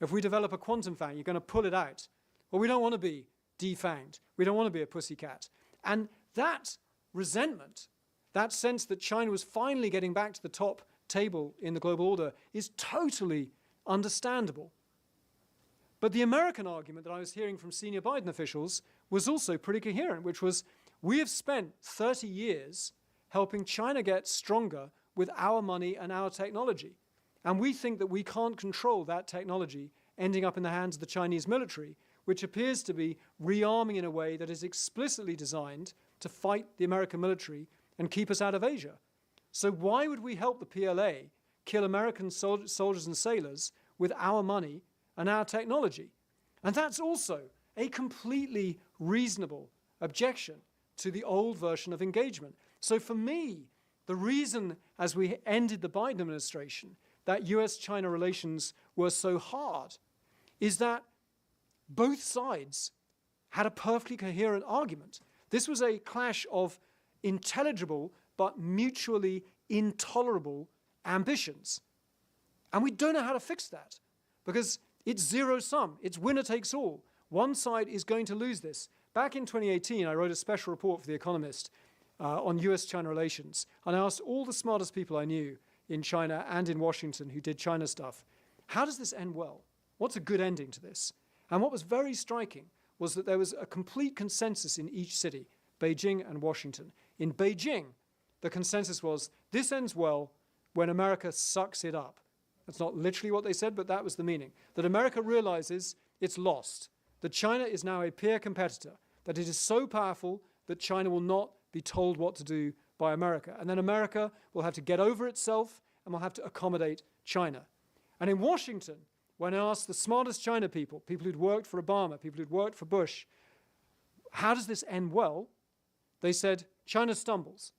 If we develop a quantum fang, you're going to pull it out. Well, we don't want to be defanged. We don't want to be a pussycat. And that resentment, that sense that China was finally getting back to the top table in the global order, is totally understandable. But the American argument that I was hearing from senior Biden officials was also pretty coherent, which was, we have spent 30 years helping China get stronger with our money and our technology. And we think that we can't control that technology ending up in the hands of the Chinese military, which appears to be rearming in a way that is explicitly designed to fight the American military and keep us out of Asia. So why would we help the PLA kill American soldiers and sailors with our money and our technology? And that's also a completely reasonable objection to the old version of engagement. So for me, the reason, as we ended the Biden administration, that US-China relations were so hard is that both sides had a perfectly coherent argument. This was a clash of intelligible but mutually intolerable ambitions. And we don't know how to fix that because it's zero-sum. It's winner takes all. One side is going to lose this. Back in 2018, I wrote a special report for The Economist on US-China relations. And I asked all the smartest people I knew in China and in Washington who did China stuff, how does this end well? What's a good ending to this? And what was very striking was that there was a complete consensus in each city, Beijing and Washington. In Beijing, the consensus was, this ends well when America sucks it up. That's not literally what they said, but that was the meaning. That America realizes it's lost, that China is now a peer competitor, that it is so powerful that China will not be told what to do by America. And then America will have to get over itself and will have to accommodate China. And in Washington, when I asked the smartest China people, people who'd worked for Obama, people who'd worked for Bush, how does this end well? They said, China stumbles.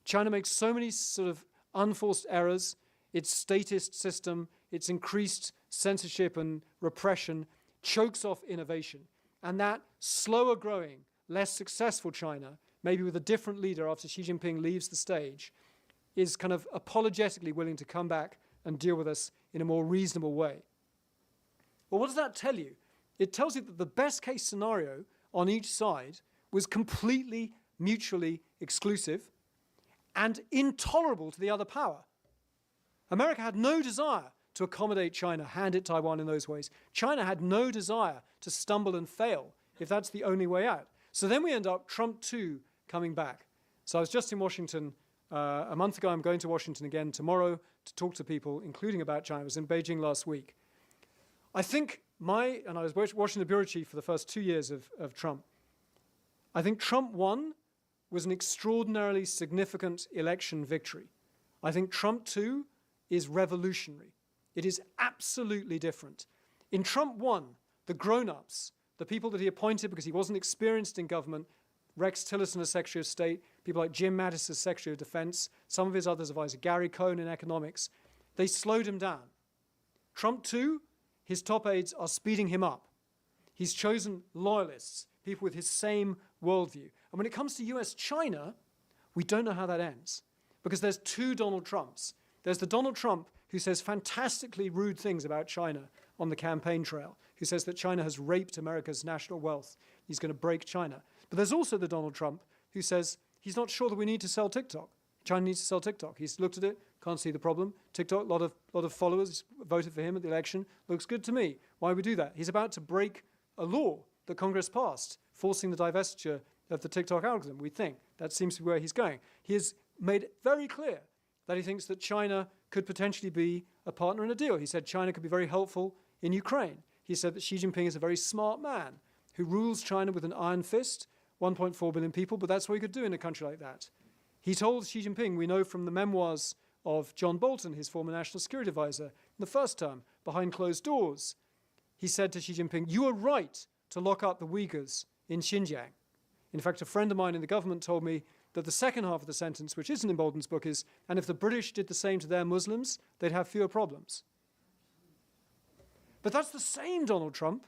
China makes so many sort of unforced errors. Its statist system, its increased censorship and repression chokes off innovation. And that slower growing, less successful China, maybe with a different leader after Xi Jinping leaves the stage, is kind of apologetically willing to come back and deal with us in a more reasonable way. Well, what does that tell you? It tells you that the best case scenario on each side was completely mutually exclusive and intolerable to the other power. America had no desire to accommodate China, hand it Taiwan in those ways. China had no desire to stumble and fail if that's the only way out. So then we end up Trump 2 coming back. So I was just in Washington a month ago. I'm going to Washington again tomorrow to talk to people, including about China. I was in Beijing last week. I think and I was Washington bureau chief for the first 2 years of Trump. I think Trump 1 was an extraordinarily significant election victory. I think Trump 2 is revolutionary. It is absolutely different. In Trump 1, the grown-ups, the people that he appointed because he wasn't experienced in government, Rex Tillerson as Secretary of State, people like Jim Mattis as Secretary of Defense, some of his others advisors, Gary Cohn in economics, they slowed him down. Trump 2, his top aides are speeding him up. He's chosen loyalists, people with his same worldview. And when it comes to US-China, we don't know how that ends because there's two Donald Trumps. There's the Donald Trump who says fantastically rude things about China on the campaign trail, who says that China has raped America's national wealth. He's going to break China. But there's also the Donald Trump who says he's not sure that we need to sell TikTok. China needs to sell TikTok. He's looked at it, can't see the problem. TikTok, a lot of followers voted for him at the election. Looks good to me. Why would we do that? He's about to break a law that Congress passed, forcing the divestiture of the TikTok algorithm, we think. That seems to be where he's going. He has made it very clear that he thinks that China could potentially be a partner in a deal. He said China could be very helpful in Ukraine. He said that Xi Jinping is a very smart man who rules China with an iron fist, 1.4 billion people, but that's what he could do in a country like that. He told Xi Jinping, we know from the memoirs of John Bolton, his former national security advisor, in the first term, behind closed doors, he said to Xi Jinping, you are right to lock up the Uyghurs in Xinjiang. In fact, a friend of mine in the government told me that the second half of the sentence, which isn't in Bolton's book, is, and if the British did the same to their Muslims, they'd have fewer problems. But that's the same Donald Trump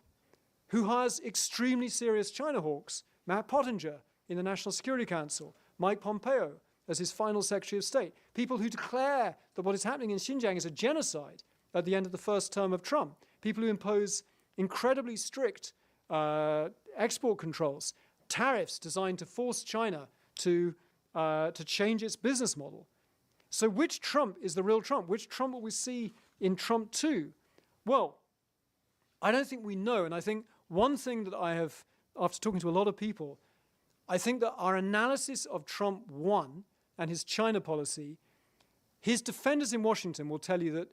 who hires extremely serious China hawks, Matt Pottinger in the National Security Council, Mike Pompeo as his final Secretary of State, people who declare that what is happening in Xinjiang is a genocide at the end of the first term of Trump, people who impose incredibly strict export controls, tariffs designed to force China to change its business model. So which Trump is the real Trump? Which Trump will we see in Trump 2? Well, I don't think we know. And I think one thing that I have, after talking to a lot of people, I think that our analysis of Trump 1 and his China policy, his defenders in Washington will tell you that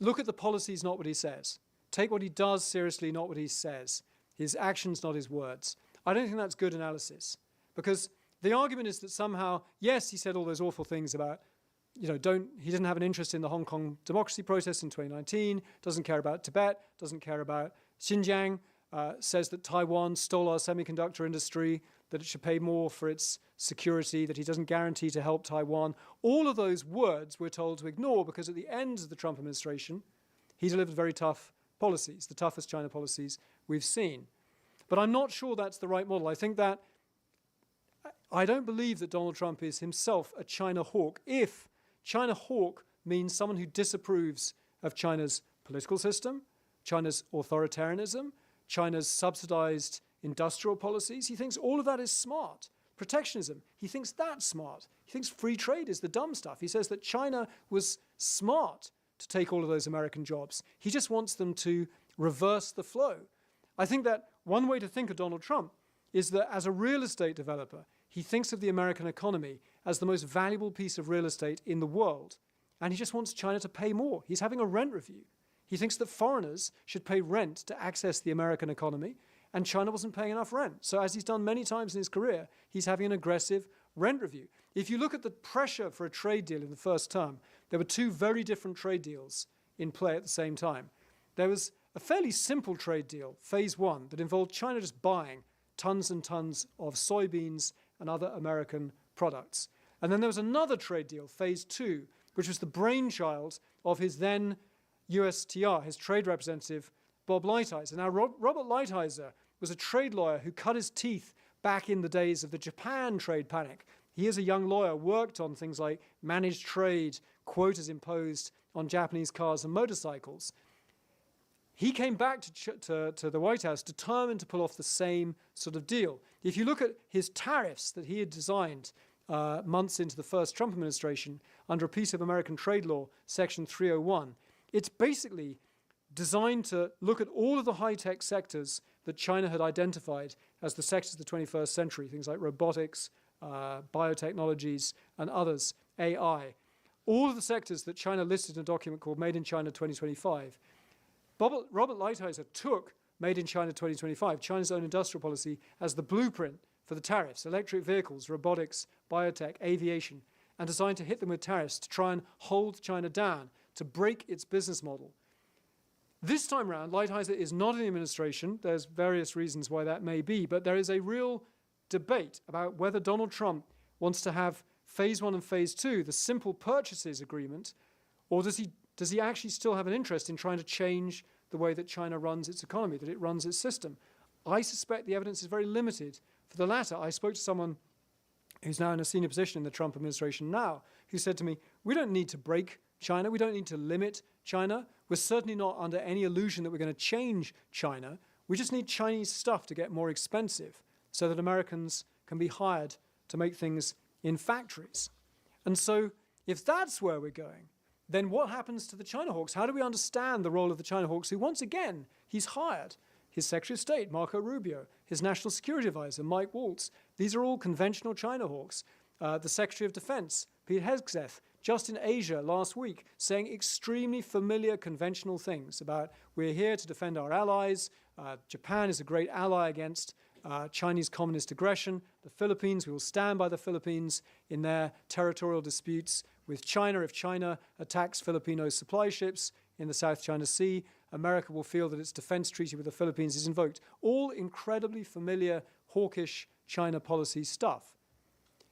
look at the policies, not what he says. Take what he does seriously, not what he says. His actions, not his words. I don't think that's good analysis, because the argument is that somehow, yes, he said all those awful things about, he didn't have an interest in the Hong Kong democracy process in 2019, doesn't care about Tibet, doesn't care about Xinjiang, says that Taiwan stole our semiconductor industry, that it should pay more for its security, that he doesn't guarantee to help Taiwan. All of those words we're told to ignore, because at the end of the Trump administration, he delivered very tough policies, the toughest China policies we've seen. But I'm not sure that's the right model. I don't believe that Donald Trump is himself a China hawk. If China hawk means someone who disapproves of China's political system, China's authoritarianism, China's subsidized industrial policies, he thinks all of that is smart. Protectionism, he thinks that's smart. He thinks free trade is the dumb stuff. He says that China was smart to take all of those American jobs. He just wants them to reverse the flow. I think that one way to think of Donald Trump is that as a real estate developer, he thinks of the American economy as the most valuable piece of real estate in the world, and he just wants China to pay more. He's having a rent review. He thinks that foreigners should pay rent to access the American economy, and China wasn't paying enough rent. So as he's done many times in his career, he's having an aggressive rent review. If you look at the pressure for a trade deal in the first term, there were two very different trade deals in play at the same time. There was a fairly simple trade deal, phase 1, that involved China just buying tons and tons of soybeans and other American products. And then there was another trade deal, phase 2, which was the brainchild of his then USTR, his trade representative, Bob Lighthizer. Now, Robert Lighthizer was a trade lawyer who cut his teeth back in the days of the Japan trade panic. He, as a young lawyer, worked on things like managed trade, quotas imposed on Japanese cars and motorcycles. He came back to the White House determined to pull off the same sort of deal. If you look at his tariffs that he had designed months into the first Trump administration under a piece of American trade law, Section 301, it's basically designed to look at all of the high-tech sectors that China had identified as the sectors of the 21st century, things like robotics, biotechnologies, and others, AI. All of the sectors that China listed in a document called Made in China 2025. Robert Lighthizer took Made in China 2025, China's own industrial policy, as the blueprint for the tariffs, electric vehicles, robotics, biotech, aviation, and designed to hit them with tariffs to try and hold China down, to break its business model. This time around, Lighthizer is not in the administration. There's various reasons why that may be, but there is a real debate about whether Donald Trump wants to have phase 1 and phase 2, the simple purchases agreement, or does he actually still have an interest in trying to change the way that China runs its economy, that it runs its system? I suspect the evidence is very limited for the latter. I spoke to someone who's now in a senior position in the Trump administration now, who said to me, we don't need to break China. We don't need to limit China. We're certainly not under any illusion that we're going to change China. We just need Chinese stuff to get more expensive so that Americans can be hired to make things in factories. And so if that's where we're going, then what happens to the China hawks? How do we understand the role of the China hawks, who once again, he's hired his Secretary of State, Marco Rubio, his National Security Advisor, Mike Waltz. These are all conventional China hawks. The Secretary of Defense, Pete Hegseth, just in Asia last week, saying extremely familiar conventional things about we're here to defend our allies. Japan is a great ally against Chinese communist aggression. The Philippines, we will stand by the Philippines in their territorial disputes with China. If China attacks Filipino supply ships in the South China Sea, America will feel that its defense treaty with the Philippines is invoked. All incredibly familiar, hawkish China policy stuff.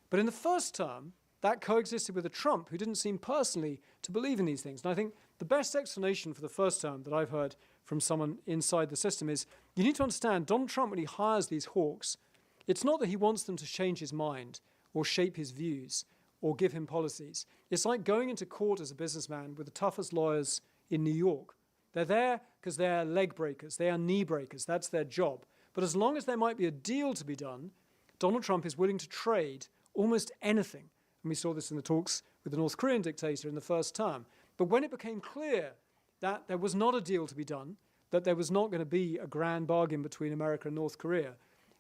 But in the first term, that coexisted with a Trump who didn't seem personally to believe in these things. And I think the best explanation for the first term that I've heard from someone inside the system is you need to understand Donald Trump, when he hires these hawks, it's not that he wants them to change his mind or shape his views or give him policies. It's like going into court as a businessman with the toughest lawyers in New York. They're there because they're leg breakers, they are knee breakers, that's their job. But as long as there might be a deal to be done, Donald Trump is willing to trade almost anything. And we saw this in the talks with the North Korean dictator in the first term. But when it became clear that there was not a deal to be done, that there was not going to be a grand bargain between America and North Korea,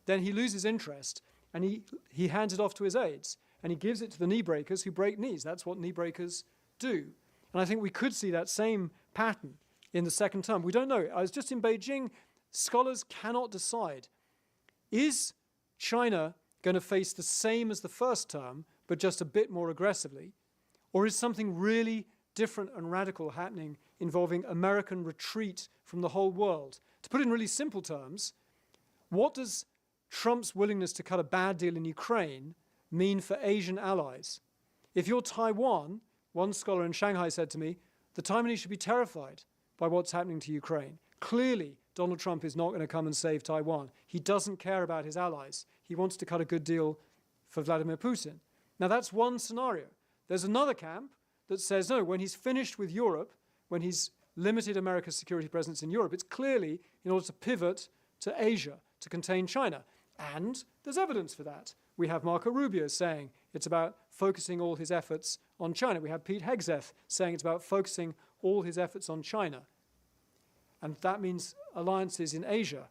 then he loses interest and he hands it off to his aides. And he gives it to the knee breakers who break knees. That's what knee breakers do. And I think we could see that same pattern in the second term. We don't know. I was just in Beijing. Scholars cannot decide. Is China going to face the same as the first term, but just a bit more aggressively? Or is something really different and radical happening involving American retreat from the whole world? To put it in really simple terms, what does Trump's willingness to cut a bad deal in Ukraine mean for Asian allies? If you're Taiwan, one scholar in Shanghai said to me, the Taiwanese should be terrified by what's happening to Ukraine. Clearly, Donald Trump is not going to come and save Taiwan. He doesn't care about his allies. He wants to cut a good deal for Vladimir Putin. Now, that's one scenario. There's another camp that says, no, when he's finished with Europe, when he's limited America's security presence in Europe, it's clearly in order to pivot to Asia, to contain China. And there's evidence for that. We have Marco Rubio saying it's about focusing all his efforts on China. We have Pete Hegseth saying it's about focusing all his efforts on China. And that means alliances in Asia.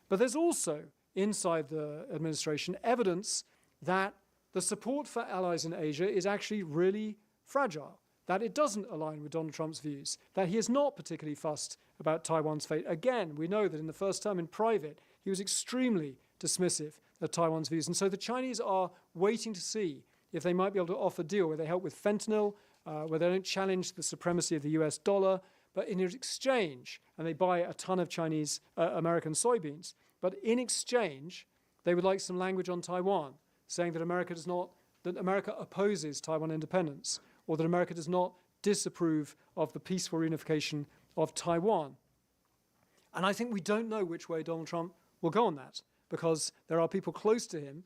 But there's also, inside the administration, evidence that the support for allies in Asia is actually really fragile, that it doesn't align with Donald Trump's views, that he is not particularly fussed about Taiwan's fate. Again, we know that in the first term in private, he was extremely dismissive of Taiwan's views. And so the Chinese are waiting to see if they might be able to offer a deal where they help with fentanyl, where they don't challenge the supremacy of the US dollar, but in exchange, and they buy a ton of Chinese, American soybeans, but in exchange, they would like some language on Taiwan, saying that America opposes Taiwan independence, or that America does not disapprove of the peaceful reunification of Taiwan. And I think we don't know which way Donald Trump will go on that, because there are people close to him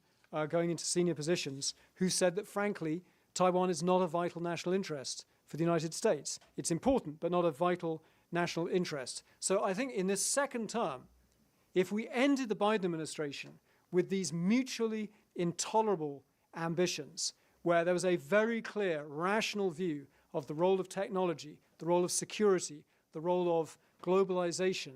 going into senior positions who said that, frankly, Taiwan is not a vital national interest for the United States. It's important, but not a vital national interest. So I think in this second term, if we ended the Biden administration with these mutually intolerable ambitions, where there was a very clear, rational view of the role of technology, the role of security, the role of globalization,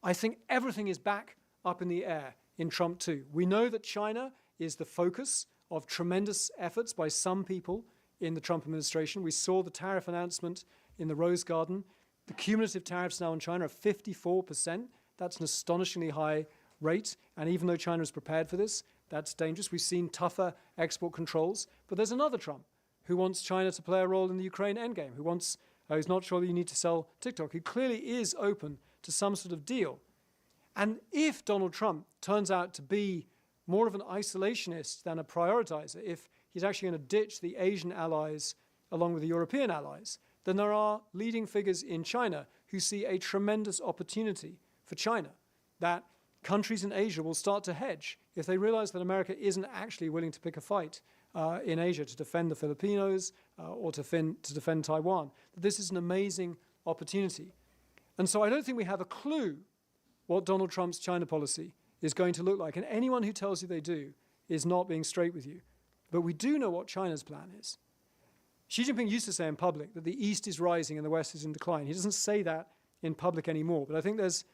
I think everything is back up in the air in Trump too. We know that China is the focus of tremendous efforts by some people in the Trump administration. We saw the tariff announcement in the Rose Garden. The cumulative tariffs now on China are 54%. That's an astonishingly high rate. And even though China is prepared for this, that's dangerous. We've seen tougher export controls. But there's another Trump who wants China to play a role in the Ukraine endgame, who's not sure that you need to sell TikTok, who clearly is open to some sort of deal. And if Donald Trump turns out to be more of an isolationist than a prioritizer, if he's actually going to ditch the Asian allies along with the European allies, then there are leading figures in China who see a tremendous opportunity for China, that countries in Asia will start to hedge if they realize that America isn't actually willing to pick a fight in Asia to defend the Filipinos or to defend Taiwan. This is an amazing opportunity. And so I don't think we have a clue what Donald Trump's China policy is going to look like. And anyone who tells you they do is not being straight with you. But we do know what China's plan is. Xi Jinping used to say in public that the East is rising and the West is in decline. He doesn't say that in public anymore, but I think there's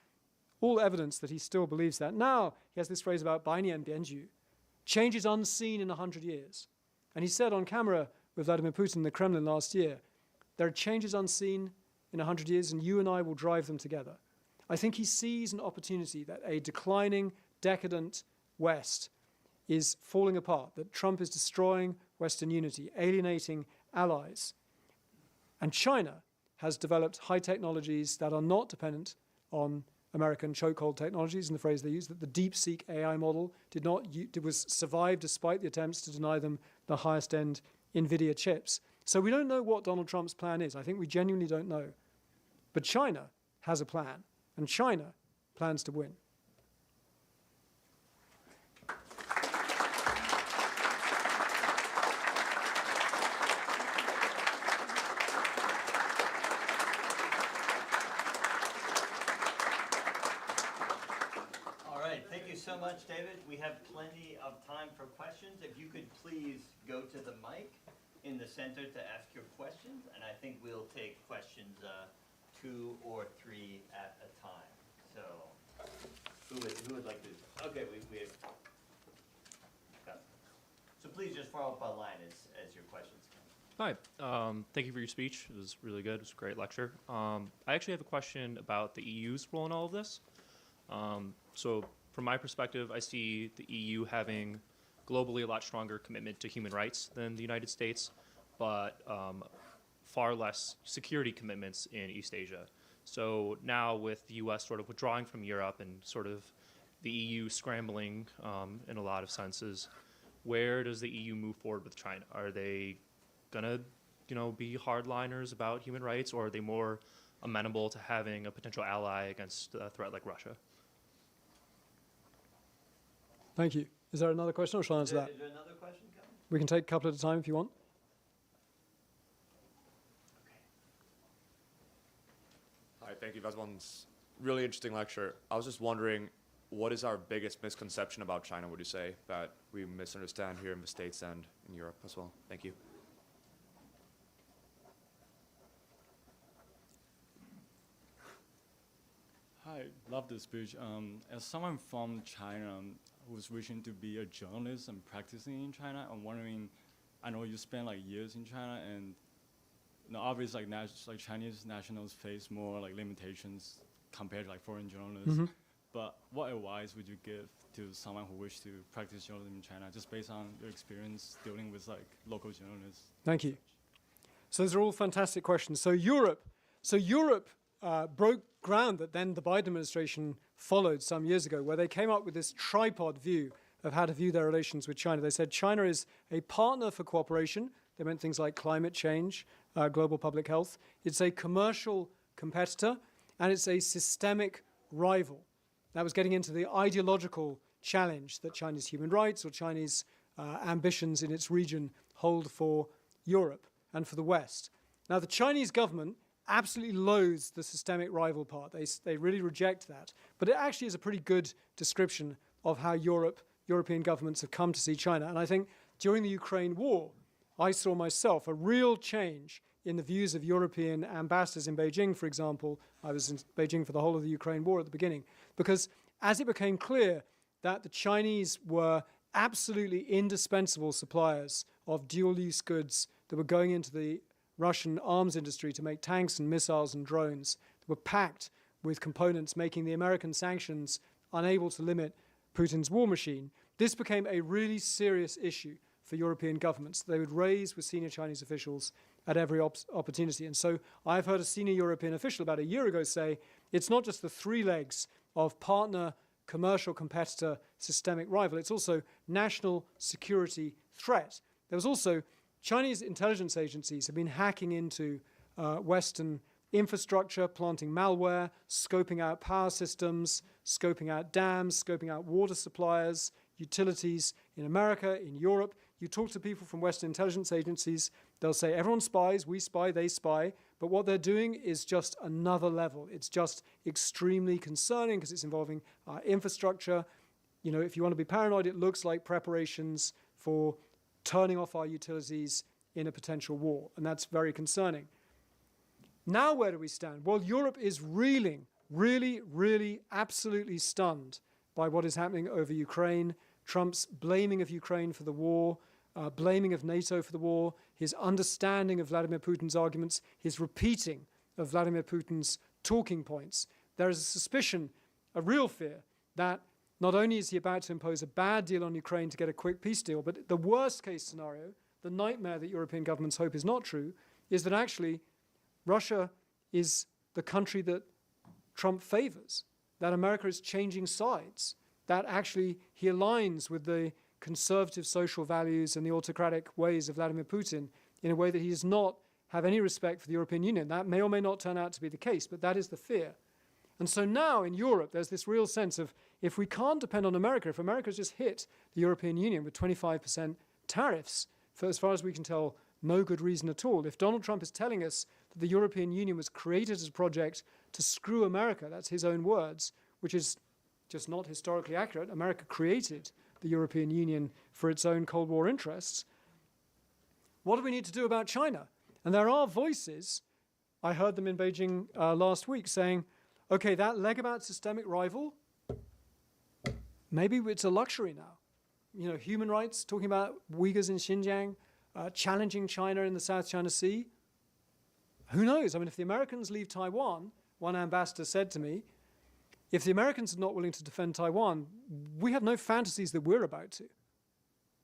all evidence that he still believes that. Now he has this phrase about 百年变局, changes unseen in 100 years. And he said on camera with Vladimir Putin in the Kremlin last year, there are changes unseen in 100 years and you and I will drive them together. I think he sees an opportunity that a declining, decadent West is falling apart, that Trump is destroying Western unity, alienating allies. And China has developed high technologies that are not dependent on American chokehold technologies, in the phrase they use, that the DeepSeek AI model survived despite the attempts to deny them the highest end NVIDIA chips. So we don't know what Donald Trump's plan is. I think we genuinely don't know. But China has a plan, and China plans to win. so much, David. We have plenty of time for questions. If you could please go to the mic in the center to ask your questions, and I think we'll take questions 2 or 3 at a time. So, who would like to? Okay, we have. So please just follow up online as your questions come. Hi, thank you for your speech. It was really good. It was a great lecture. I actually have a question about the EU's role in all of this. So from my perspective, I see the EU having globally a lot stronger commitment to human rights than the United States, but far less security commitments in East Asia. So now with the US sort of withdrawing from Europe and sort of the EU scrambling in a lot of senses, where does the EU move forward with China? Are they gonna, be hardliners about human rights, or are they more amenable to having a potential ally against a threat like Russia? Thank you. Is there another question, or shall I answer that? Is there another question coming? We can take a couple at a time if you want. Hi, thank you. That one's really interesting lecture. I was just wondering, what is our biggest misconception about China, would you say, that we misunderstand here in the States and in Europe as well? Thank you. Hi, love the speech. As someone from China who's wishing to be a journalist and practicing in China, I'm wondering, I know you spent like years in China, and obviously like Chinese nationals face more like limitations compared to like foreign journalists. Mm-hmm. But what advice would you give to someone who wishes to practice journalism in China, just based on your experience dealing with like local journalists? Thank you. So those are all fantastic questions. So Europe broke ground that then the Biden administration followed some years ago, where they came up with this tripod view of how to view their relations with China. They said China is a partner for cooperation. They meant things like climate change, global public health. It's a commercial competitor, and it's a systemic rival. That was getting into the ideological challenge that Chinese human rights or Chinese ambitions in its region hold for Europe and for the West. Now, the Chinese government absolutely loathes the systemic rival part. They really reject that. But it actually is a pretty good description of how European governments have come to see China. And I think during the Ukraine war, I saw myself a real change in the views of European ambassadors in Beijing, for example. I was in Beijing for the whole of the Ukraine war at the beginning. Because as it became clear that the Chinese were absolutely indispensable suppliers of dual-use goods that were going into the Russian arms industry to make tanks and missiles and drones that were packed with components making the American sanctions unable to limit Putin's war machine, this became a really serious issue for European governments. They would raise with senior Chinese officials at every opportunity. And so I've heard a senior European official about a year ago say, it's not just the 3 legs of partner, commercial competitor, systemic rival, it's also national security threat. There was also Chinese intelligence agencies have been hacking into Western infrastructure, planting malware, scoping out power systems, scoping out dams, scoping out water suppliers, utilities in America, in Europe. You talk to people from Western intelligence agencies, they'll say everyone spies, we spy, they spy, but what they're doing is just another level. It's just extremely concerning because it's involving our infrastructure. If you want to be paranoid, it looks like preparations for turning off our utilities in a potential war, and that's very concerning. Now where do we stand? Well, Europe is reeling, really, absolutely stunned by what is happening over Ukraine, Trump's blaming of Ukraine for the war, blaming of NATO for the war, his understanding of Vladimir Putin's arguments, his repeating of Vladimir Putin's talking points. There is a suspicion, a real fear, that not only is he about to impose a bad deal on Ukraine to get a quick peace deal, but the worst case scenario, the nightmare that European governments hope is not true, is that actually Russia is the country that Trump favors, that America is changing sides, that actually he aligns with the conservative social values and the autocratic ways of Vladimir Putin in a way that he does not have any respect for the European Union. That may or may not turn out to be the case, but that is the fear. And so now in Europe, there's this real sense of, if we can't depend on America, if America's just hit the European Union with 25% tariffs, for as far as we can tell, no good reason at all. If Donald Trump is telling us that the European Union was created as a project to screw America, that's his own words, which is just not historically accurate. America created the European Union for its own Cold War interests. What do we need to do about China? And there are voices, I heard them in Beijing last week, saying, okay, that leg about systemic rival, maybe it's a luxury now. You know, human rights, talking about Uyghurs in Xinjiang, challenging China in the South China Sea. Who knows? I mean, if the Americans leave Taiwan, one ambassador said to me, if the Americans are not willing to defend Taiwan, we have no fantasies that we're about to.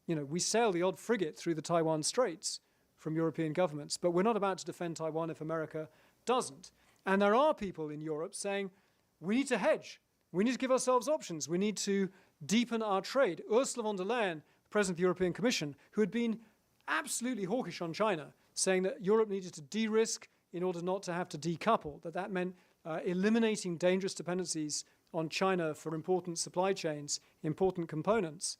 You know, we sail the odd frigate through the Taiwan Straits from European governments, but we're not about to defend Taiwan if America doesn't. And there are people in Europe saying, we need to hedge. We need to give ourselves options. We need to deepen our trade. Ursula von der Leyen, the President of the European Commission, who had been absolutely hawkish on China, saying that Europe needed to de-risk in order not to have to decouple, that meant eliminating dangerous dependencies on China for important supply chains, important components.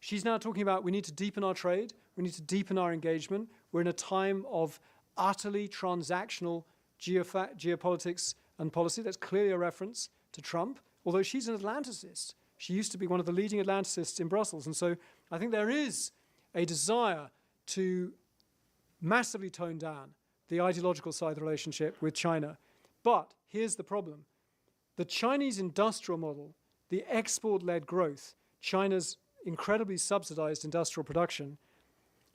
She's now talking about we need to deepen our trade, we need to deepen our engagement. We're in a time of utterly transactional geopolitics and policy. That's clearly a reference to Trump, although she's an Atlanticist. She used to be one of the leading Atlanticists in Brussels. And so I think there is a desire to massively tone down the ideological side of the relationship with China. But here's the problem. The Chinese industrial model, the export-led growth, China's incredibly subsidized industrial production,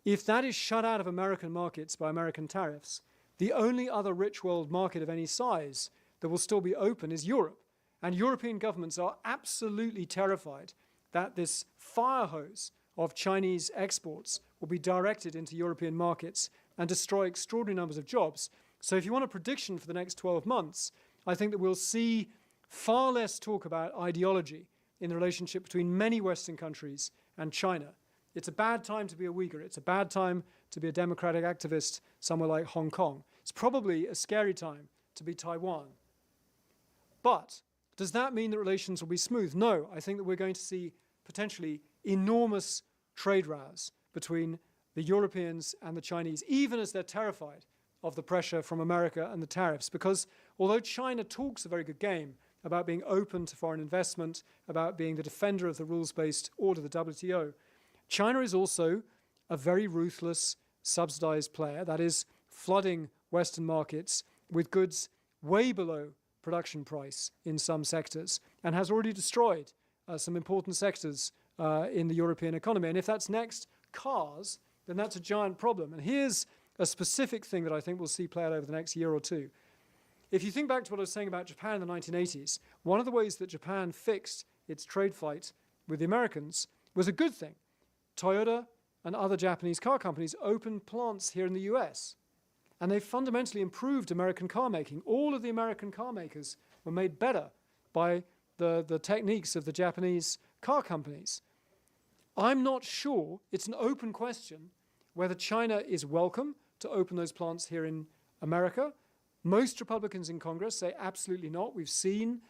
if that is shut out of American markets by American tariffs, the only other rich world market of any size that will still be open is Europe. And European governments are absolutely terrified that this fire hose of Chinese exports will be directed into European markets and destroy extraordinary numbers of jobs. So if you want a prediction for the next 12 months, I think that we'll see far less talk about ideology in the relationship between many Western countries and China. It's a bad time to be a Uyghur. It's a bad time to be a democratic activist somewhere like Hong Kong. It's probably a scary time to be Taiwan. But does that mean that relations will be smooth? No, I think that we're going to see potentially enormous trade rows between the Europeans and the Chinese, even as they're terrified of the pressure from America and the tariffs. Because although China talks a very good game about being open to foreign investment, about being the defender of the rules-based order, the WTO, China is also a very ruthless, subsidized player that is flooding Western markets with goods way below production price in some sectors and has already destroyed some important sectors in the European economy. And if that's next, cars, then that's a giant problem. And here's a specific thing that I think we'll see play out over the next year or two. If you think back to what I was saying about Japan in the 1980s, one of the ways that Japan fixed its trade fight with the Americans was a good thing. Toyota and other Japanese car companies opened plants here in the US, and they fundamentally improved American car making. All of the American car makers were made better by the techniques of the Japanese car companies. I'm not sure, it's an open question, whether China is welcome to open those plants here in America. Most Republicans in Congress say absolutely not. We've seen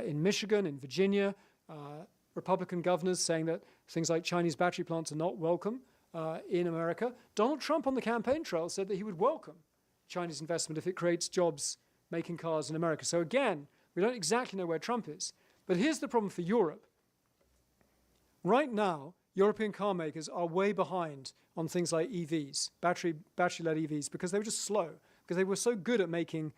in Michigan, in Virginia, Republican governors saying that things like Chinese battery plants are not welcome in America. Donald Trump on the campaign trail said that he would welcome Chinese investment if it creates jobs making cars in America. So again, we don't exactly know where Trump is. But here's the problem for Europe. Right now, European car makers are way behind on things like EVs, battery-led EVs, because they were just slow, because they were so good at making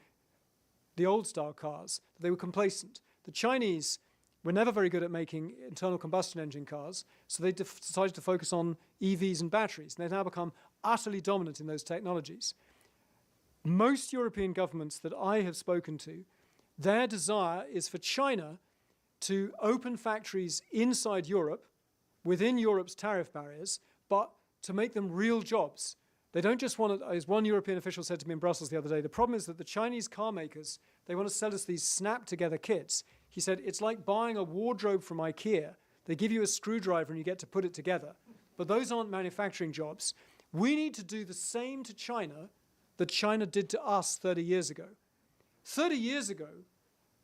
the old-style cars that they were complacent. The Chinese were never very good at making internal combustion engine cars, so they decided to focus on EVs and batteries, and they've now become utterly dominant in those technologies. Most European governments that I have spoken to, their desire is for China to open factories inside Europe, within Europe's tariff barriers, but to make them real jobs. They don't just want to, as one European official said to me in Brussels the other day, the problem is that the Chinese car makers, they want to sell us these snap-together kits. He said, it's like buying a wardrobe from IKEA. They give you a screwdriver and you get to put it together. But those aren't manufacturing jobs. We need to do the same to China that China did to us 30 years ago. 30 years ago,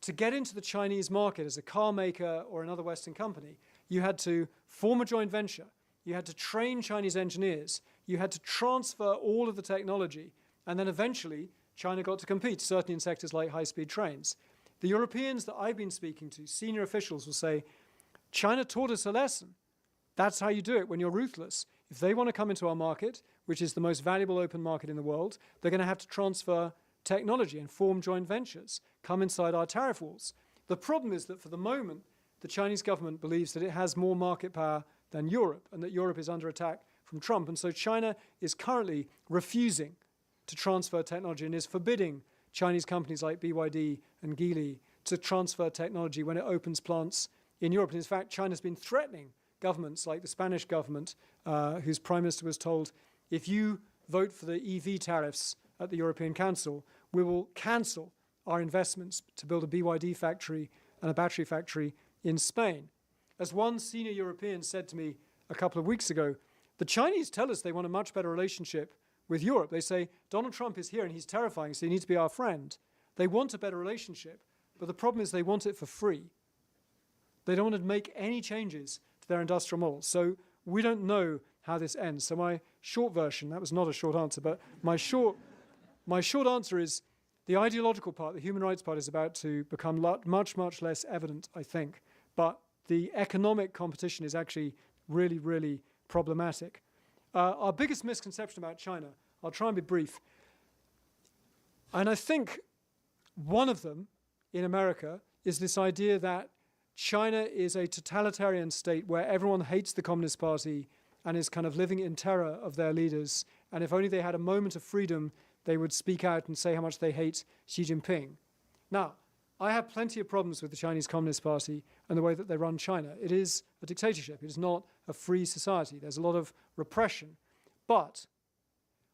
to get into the Chinese market as a car maker or another Western company, you had to form a joint venture. You had to train Chinese engineers. You had to transfer all of the technology. And then eventually, China got to compete, certainly in sectors like high-speed trains. The Europeans that I've been speaking to, senior officials, will say, China taught us a lesson. That's how you do it when you're ruthless. If they want to come into our market, which is the most valuable open market in the world, they're going to have to transfer technology and form joint ventures, come inside our tariff walls. The problem is that for the moment, the Chinese government believes that it has more market power than Europe and that Europe is under attack from Trump. And so China is currently refusing to transfer technology and is forbidding Chinese companies like BYD and Geely to transfer technology when it opens plants in Europe. And in fact, China's been threatening governments like the Spanish government, whose prime minister was told, if you vote for the EV tariffs at the European Council, we will cancel our investments to build a BYD factory and a battery factory in Spain. As one senior European said to me a couple of weeks ago, the Chinese tell us they want a much better relationship with Europe. They say, Donald Trump is here and he's terrifying, so you need to be our friend. They want a better relationship, but the problem is they want it for free. They don't want to make any changes to their industrial model. So we don't know how this ends. So my short version, that was not a short answer, but my short answer is the ideological part, the human rights part, is about to become much, much less evident, I think. But the economic competition is actually really, really problematic. Our biggest misconception about China, I'll try and be brief, and I think one of them in America is this idea that China is a totalitarian state where everyone hates the Communist Party and is kind of living in terror of their leaders, and if only they had a moment of freedom, they would speak out and say how much they hate Xi Jinping. Now, I have plenty of problems with the Chinese Communist Party and the way that they run China. It is a dictatorship. It is not a free society. There's a lot of repression. But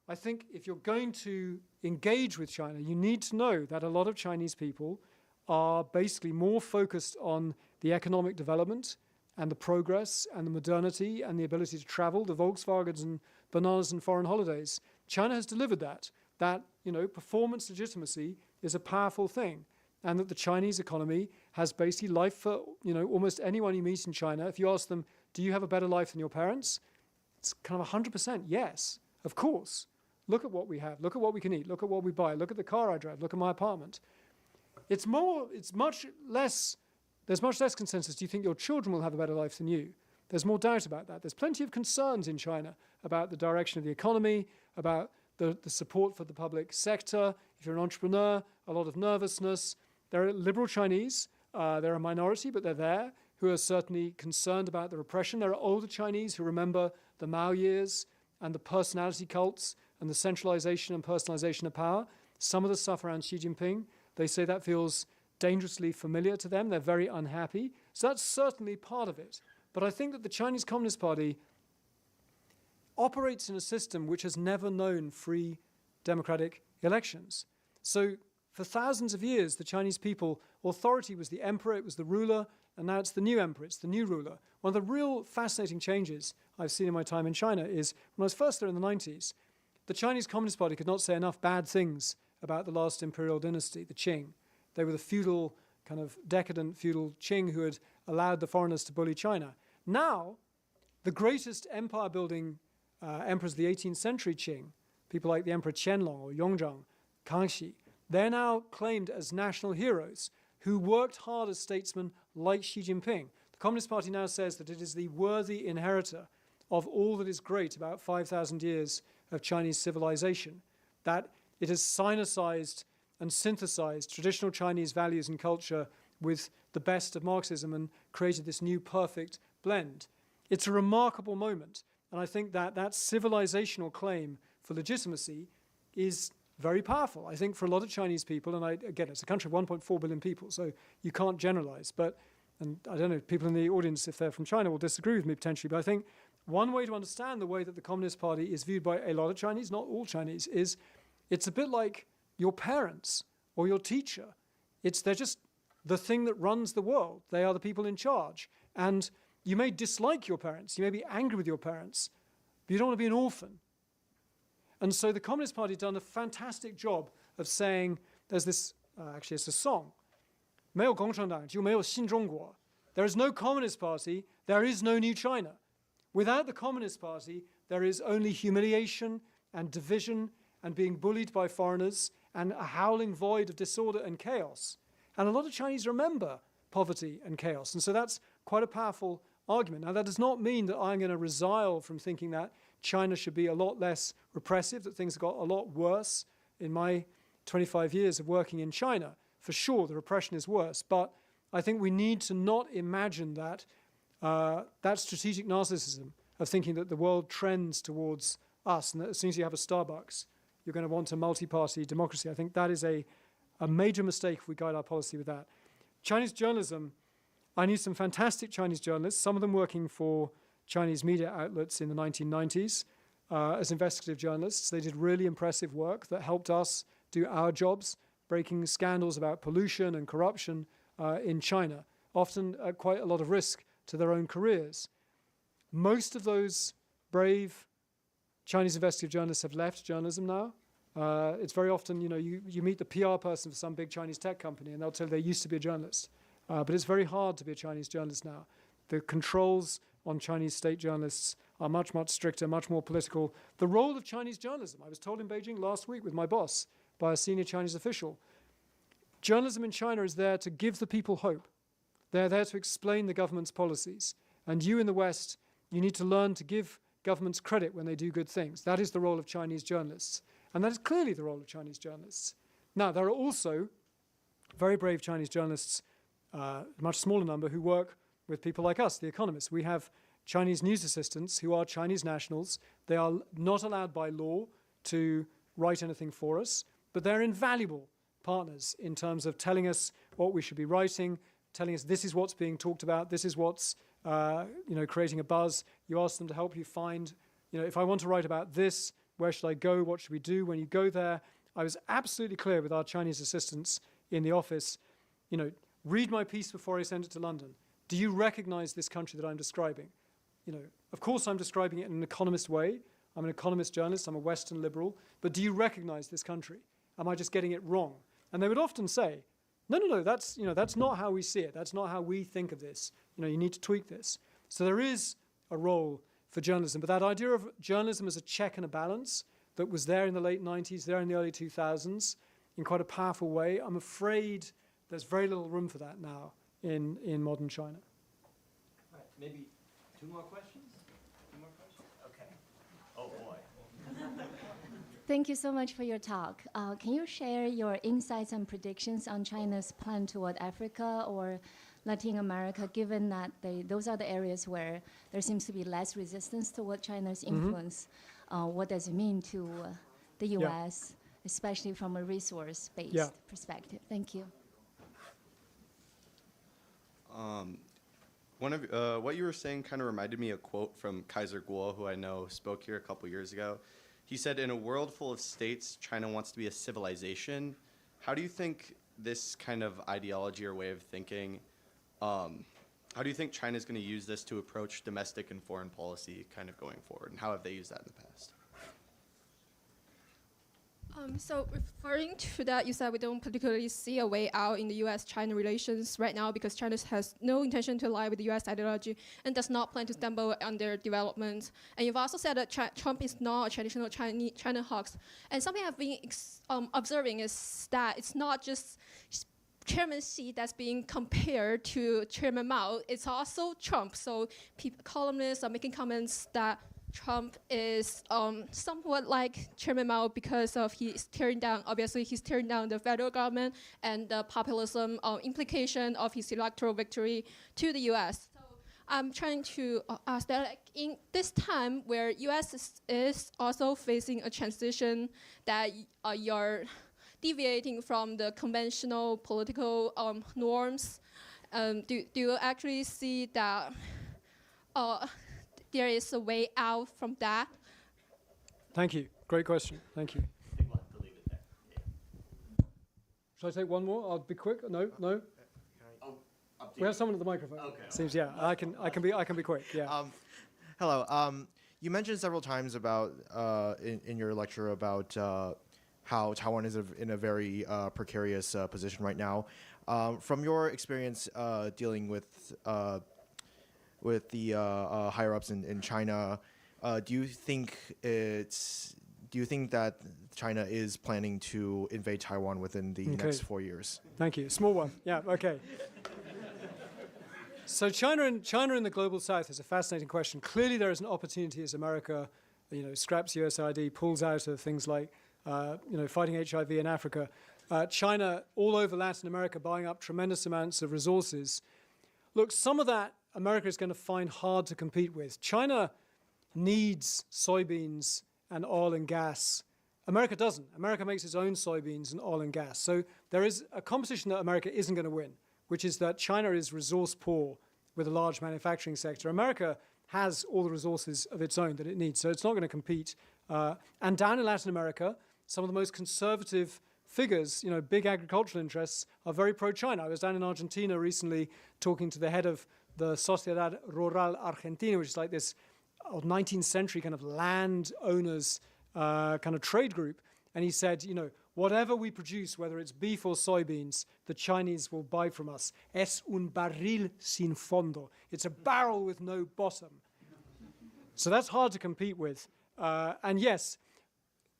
I think if you're going to engage with China, you need to know that a lot of Chinese people are basically more focused on the economic development and the progress and the modernity and the ability to travel, the Volkswagens and bananas and foreign holidays. China has delivered that. That, performance legitimacy is a powerful thing. And that the Chinese economy has basically life for, almost anyone you meet in China. If you ask them, do you have a better life than your parents? It's kind of 100% yes, of course. Look at what we have. Look at what we can eat. Look at what we buy. Look at the car I drive. Look at my apartment. There's much less consensus. Do you think your children will have a better life than you? There's more doubt about that. There's plenty of concerns in China about the direction of the economy, about the support for the public sector. If you're an entrepreneur, a lot of nervousness. There are liberal Chinese, they're a minority, but they're there, who are certainly concerned about the repression. There are older Chinese who remember the Mao years and the personality cults and the centralization and personalization of power. Some of the stuff around Xi Jinping, they say that feels dangerously familiar to them. They're very unhappy. So that's certainly part of it. But I think that the Chinese Communist Party operates in a system which has never known free democratic elections. So for thousands of years, the Chinese people, authority was the emperor, it was the ruler, and now it's the new emperor, it's the new ruler. One of the real fascinating changes I've seen in my time in China is when I was first there in the 90s, the Chinese Communist Party could not say enough bad things about the last imperial dynasty, the Qing. They were the feudal, kind of decadent feudal Qing who had allowed the foreigners to bully China. Now, the greatest empire-building emperors of the 18th century Qing, people like the Emperor Qianlong or Yongzheng, Kangxi, they're now claimed as national heroes who worked hard as statesmen like Xi Jinping. The Communist Party now says that it is the worthy inheritor of all that is great about 5,000 years of Chinese civilization, that it has sinicized and synthesized traditional Chinese values and culture with the best of Marxism and created this new perfect blend. It's a remarkable moment, and I think that that civilizational claim for legitimacy is very powerful. I think for a lot of Chinese people, and again, it's a country of 1.4 billion people, so you can't generalize, and I don't know, people in the audience, if they're from China, will disagree with me potentially, but I think one way to understand the way that the Communist Party is viewed by a lot of Chinese, not all Chinese, is it's a bit like your parents or your teacher. They're just the thing that runs the world. They are the people in charge. And you may dislike your parents, you may be angry with your parents, but you don't want to be an orphan. And so the Communist Party has done a fantastic job of saying, there's this, actually it's a song, 没有共产党就没有新中国. There is no Communist Party, there is no new China. Without the Communist Party, there is only humiliation and division and being bullied by foreigners and a howling void of disorder and chaos. And a lot of Chinese remember poverty and chaos. And so that's quite a powerful argument. Now, that does not mean that I'm going to resile from thinking that China should be a lot less repressive, that things got a lot worse in my 25 years of working in China. For sure, the repression is worse. But I think we need to not imagine that that strategic narcissism of thinking that the world trends towards us and that as soon as you have a Starbucks, you're going to want a multi-party democracy. I think that is a major mistake if we guide our policy with that. Chinese journalism, I knew some fantastic Chinese journalists, some of them working for Chinese media outlets in the 1990s as investigative journalists. They did really impressive work that helped us do our jobs, breaking scandals about pollution and corruption in China, often at quite a lot of risk to their own careers. Most of those brave Chinese investigative journalists have left journalism now. It's very often, you meet the PR person for some big Chinese tech company and they'll tell you they used to be a journalist. But it's very hard to be a Chinese journalist now. The controls on Chinese state journalists are much, much stricter, much more political. The role of Chinese journalism, I was told in Beijing last week with my boss by a senior Chinese official, journalism in China is there to give the people hope. They're there to explain the government's policies. And you in the West, you need to learn to give governments credit when they do good things. That is the role of Chinese journalists. And that is clearly the role of Chinese journalists. Now, there are also very brave Chinese journalists, a much smaller number, who work with people like us, the economists. We have Chinese news assistants who are Chinese nationals. They are not allowed by law to write anything for us, but they're invaluable partners in terms of telling us what we should be writing, telling us this is what's being talked about, this is what's creating a buzz. You ask them to help you find, if I want to write about this, where should I go? What should we do? When you go there, I was absolutely clear with our Chinese assistants in the office, read my piece before I send it to London. Do you recognize this country that I'm describing? Of course I'm describing it in an economist way. I'm an economist journalist, I'm a Western liberal, but do you recognize this country? Am I just getting it wrong? And they would often say, no, that's not how we see it. That's not how we think of this. You need to tweak this. So there is a role for journalism, but that idea of journalism as a check and a balance that was there in the late 90s, there in the early 2000s, in quite a powerful way, I'm afraid there's very little room for that now in modern China. All right, maybe two more questions? Okay. Oh, boy. Thank you so much for your talk. Can you share your insights and predictions on China's plan toward Africa or Latin America, given that those are the areas where there seems to be less resistance toward China's influence? What does it mean to the U.S., especially from a resource-based perspective? Thank you. What you were saying kind of reminded me of a quote from Kaiser Kuo, who I know spoke here a couple years ago. He said, in a world full of states, China wants to be a civilization. How do you think this kind of ideology or way of thinking, how do you think China's going to use this to approach domestic and foreign policy kind of going forward? And how have they used that in the past? So referring to that, you said we don't particularly see a way out in the U.S.-China relations right now because China has no intention to ally with the U.S. ideology and does not plan to stumble on their development. And you've also said that Trump is not a traditional China hawk. And something I've been observing is that it's not just Chairman Xi that's being compared to Chairman Mao. It's also Trump. So columnists are making comments that Trump is somewhat like Chairman Mao because of he's tearing down the federal government and the populism implication of his electoral victory to the U.S. So I'm trying to ask that in this time where U.S. is also facing a transition that you're deviating from the conventional political norms, do you actually see that there is a way out from that? Thank you. Great question. Thank you. I think we'll have to leave it there. Yeah. Should I take one more? I'll be quick. No. Oh, up to We you. have someone at the microphone. Okay. Seems I can be quick. Yeah. Hello. You mentioned several times about in your lecture about how Taiwan is in a very precarious position right now. From your experience dealing with the higher ups in China, do do you think that China is planning to invade Taiwan within the next 4 years? Thank you. Small one. Yeah, okay. So China in the global south is a fascinating question. Clearly there is an opportunity as America, scraps USAID, pulls out of things like, fighting HIV in Africa. China all over Latin America buying up tremendous amounts of resources. Look, some of that America is going to find hard to compete with. China needs soybeans and oil and gas. America doesn't. America makes its own soybeans and oil and gas. So there is a competition that America isn't going to win, which is that China is resource poor with a large manufacturing sector. America has all the resources of its own that it needs, so it's not going to compete. And down in Latin America, some of the most conservative figures, big agricultural interests, are very pro-China. I was down in Argentina recently talking to the head of the Sociedad Rural Argentina, which is like this 19th century kind of landowners kind of trade group. And he said, whatever we produce, whether it's beef or soybeans, the Chinese will buy from us. Es un barril sin fondo. It's a barrel with no bottom. So that's hard to compete with. And yes,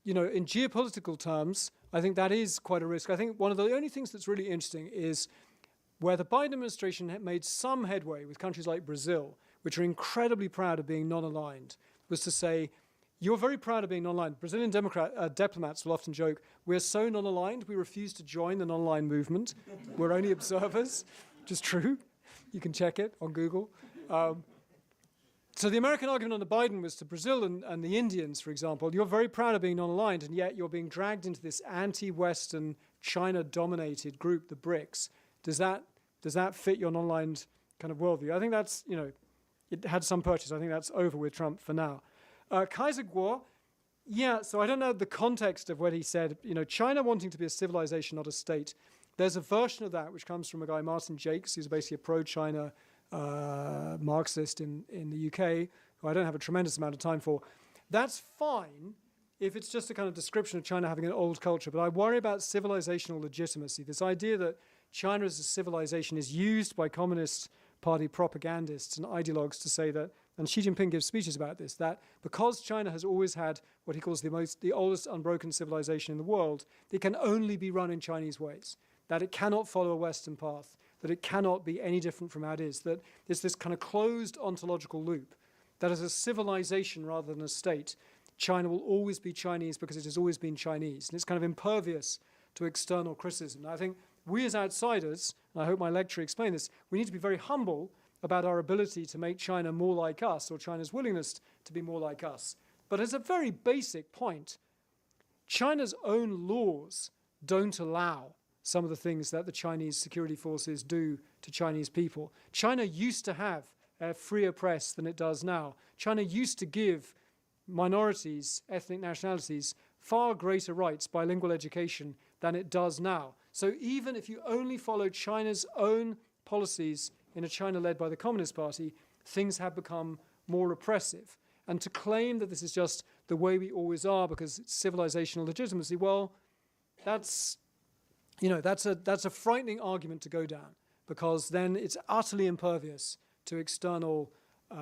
in geopolitical terms, I think that is quite a risk. I think one of the only things that's really interesting is where the Biden administration made some headway with countries like Brazil, which are incredibly proud of being non-aligned, was to say, you're very proud of being non-aligned. Brazilian diplomats will often joke, we're so non-aligned, we refuse to join the non-aligned movement. We're only observers, which is true. You can check it on Google. So the American argument under Biden was to Brazil and the Indians, for example, you're very proud of being non-aligned, and yet you're being dragged into this anti-Western, China-dominated group, the BRICS. Does that fit your non-aligned kind of worldview? I think that's, it had some purchase. I think that's over with Trump for now. Kaiser Kuo, so I don't know the context of what he said. China wanting to be a civilization, not a state. There's a version of that which comes from a guy, Martin Jakes, who's basically a pro-China Marxist in the UK, who I don't have a tremendous amount of time for. That's fine if it's just a kind of description of China having an old culture, but I worry about civilizational legitimacy. This idea that China as a civilization is used by Communist Party propagandists and ideologues to say that, and Xi Jinping gives speeches about this, that because China has always had what he calls the oldest unbroken civilization in the world, it can only be run in Chinese ways, that it cannot follow a Western path, that it cannot be any different from how it is, that it's this kind of closed ontological loop, that as a civilization rather than a state, China will always be Chinese because it has always been Chinese, and it's kind of impervious to external criticism. And I think we as outsiders, and I hope my lecture explained this, we need to be very humble about our ability to make China more like us, or China's willingness to be more like us. But as a very basic point, China's own laws don't allow some of the things that the Chinese security forces do to Chinese people. China used to have a freer press than it does now. China used to give minorities, ethnic nationalities, far greater rights, bilingual education, than it does now. So even if you only follow China's own policies in a China led by the Communist Party, things have become more repressive. And to claim that this is just the way we always are because it's civilizational legitimacy, well, that's a frightening argument to go down, because then it's utterly impervious to external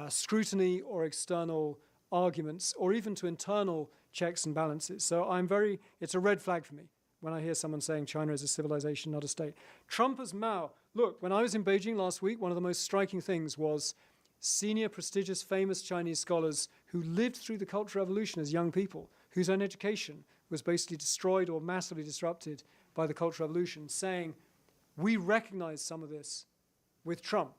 scrutiny or external arguments, or even to internal checks and balances. So it's a red flag for me when I hear someone saying China is a civilization, not a state. Trump as Mao. Look, when I was in Beijing last week, one of the most striking things was senior, prestigious, famous Chinese scholars who lived through the Cultural Revolution as young people, whose own education was basically destroyed or massively disrupted by the Cultural Revolution, saying, we recognize some of this with Trump.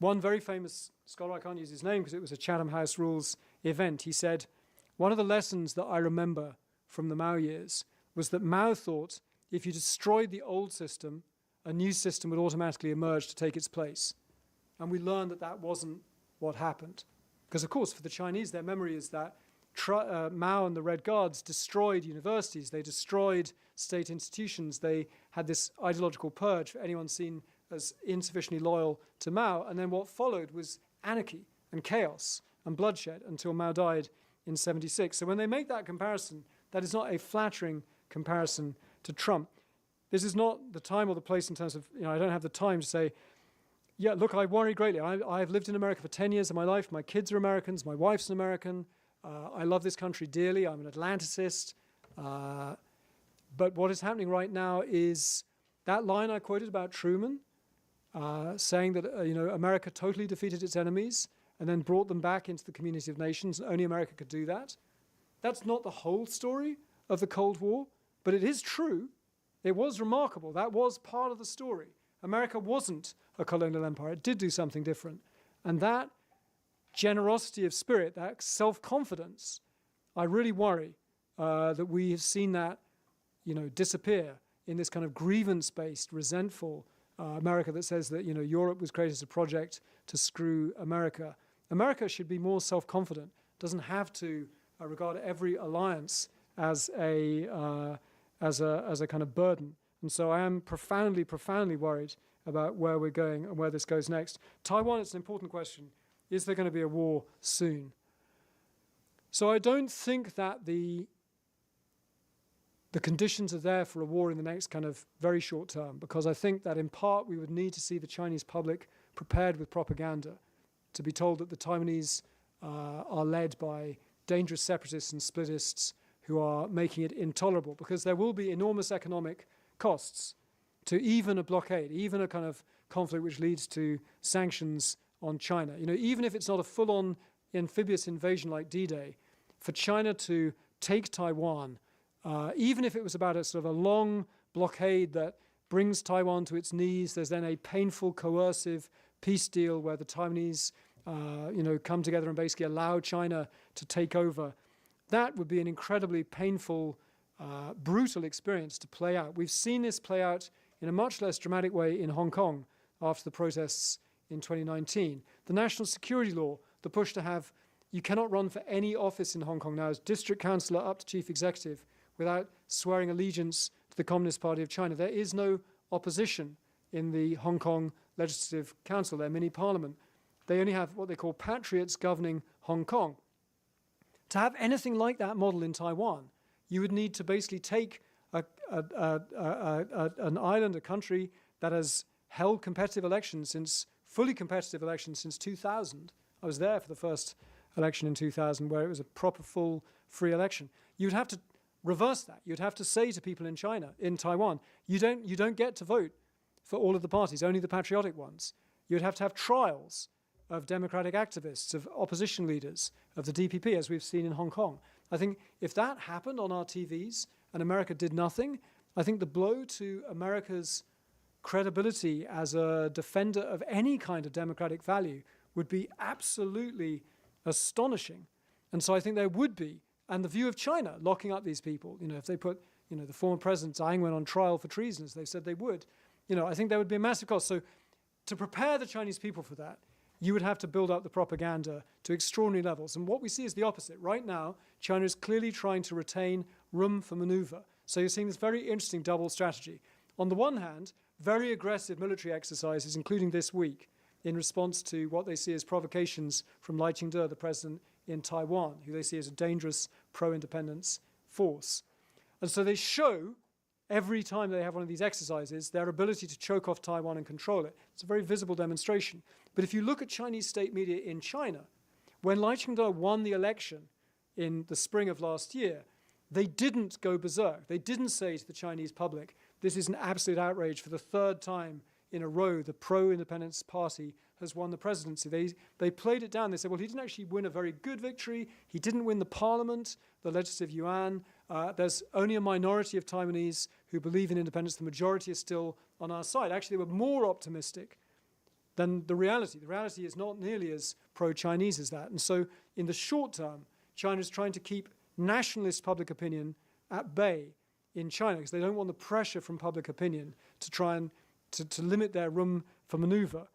One very famous scholar, I can't use his name because it was a Chatham House Rules event, he said, one of the lessons that I remember from the Mao years was that Mao thought if you destroyed the old system, a new system would automatically emerge to take its place. And we learned that that wasn't what happened. Because, of course, for the Chinese, their memory is that Mao and the Red Guards destroyed universities. They destroyed state institutions. They had this ideological purge for anyone seen as insufficiently loyal to Mao. And then what followed was anarchy and chaos and bloodshed until Mao died in '76. So when they make that comparison, that is not a flattering comparison to Trump. This is not the time or the place in terms of, I don't have the time to say, yeah, look, I worry greatly. I've lived in America for 10 years of my life. My kids are Americans. My wife's an American. I love this country dearly. I'm an Atlanticist. But what is happening right now is that line I quoted about Truman, saying that America totally defeated its enemies and then brought them back into the community of nations. Only America could do that. That's not the whole story of the Cold War, but it is true. It was remarkable. That was part of the story. America wasn't a colonial empire. It did do something different. And that generosity of spirit, that self-confidence, I really worry that we have seen that disappear in this kind of grievance-based, resentful America that says that Europe was created as a project to screw America. America should be more self-confident. Doesn't have to regard every alliance as a kind of burden. And so I am profoundly, profoundly worried about where we're going and where this goes next. Taiwan, it's an important question. Is there going to be a war soon? So I don't think that the conditions are there for a war in the next kind of very short term, because I think that in part we would need to see the Chinese public prepared with propaganda to be told that the Taiwanese are led by dangerous separatists and splitists who are making it intolerable, because there will be enormous economic costs to even a blockade, even a kind of conflict which leads to sanctions on China. Even if it's not a full-on amphibious invasion like D-Day, for China to take Taiwan, even if it was about a sort of a long blockade that brings Taiwan to its knees, there's then a painful, coercive peace deal where the Taiwanese, come together and basically allow China to take over. That would be an incredibly painful, brutal experience to play out. We've seen this play out in a much less dramatic way in Hong Kong after the protests in 2019. The national security law, the push to have, you cannot run for any office in Hong Kong now as district councillor up to chief executive without swearing allegiance to the Communist Party of China. There is no opposition in the Hong Kong Legislative Council, their mini parliament. They only have what they call patriots governing Hong Kong. To have anything like that model in Taiwan, you would need to basically take an island, a country that has held fully competitive elections since 2000. I was there for the first election in 2000 where it was a proper, full, free election. You'd have to reverse that. You'd have to say to people in Taiwan, you don't get to vote for all of the parties, only the patriotic ones. You'd have to have trials of democratic activists, of opposition leaders, of the DPP, as we've seen in Hong Kong. I think if that happened on our TVs and America did nothing, I think the blow to America's credibility as a defender of any kind of democratic value would be absolutely astonishing. And so I think there would be, and the view of China locking up these people, if they put, the former president Tsai Ing-wen on trial for treason, as they said they would, I think there would be a massive cost. So to prepare the Chinese people for that, you would have to build up the propaganda to extraordinary levels. And what we see is the opposite. Right now, China is clearly trying to retain room for maneuver. So you're seeing this very interesting double strategy. On the one hand, very aggressive military exercises, including this week, in response to what they see as provocations from Lai Ching-te, the president in Taiwan, who they see as a dangerous pro-independence force. And so they show, every time they have one of these exercises, their ability to choke off Taiwan and control it. It's a very visible demonstration. But if you look at Chinese state media in China, when Lai Ching-te won the election in the spring of last year, they didn't go berserk. They didn't say to the Chinese public, this is an absolute outrage. For the third time in a row, the pro-independence party has won the presidency. They played it down. They said, well, he didn't actually win a very good victory. He didn't win the parliament, the legislative yuan. There's only a minority of Taiwanese who believe in independence. The majority is still on our side. Actually, they were more optimistic than the reality. The reality is not nearly as pro-Chinese as that. And so in the short term, China is trying to keep nationalist public opinion at bay in China because they don't want the pressure from public opinion to try and to limit their room for maneuver.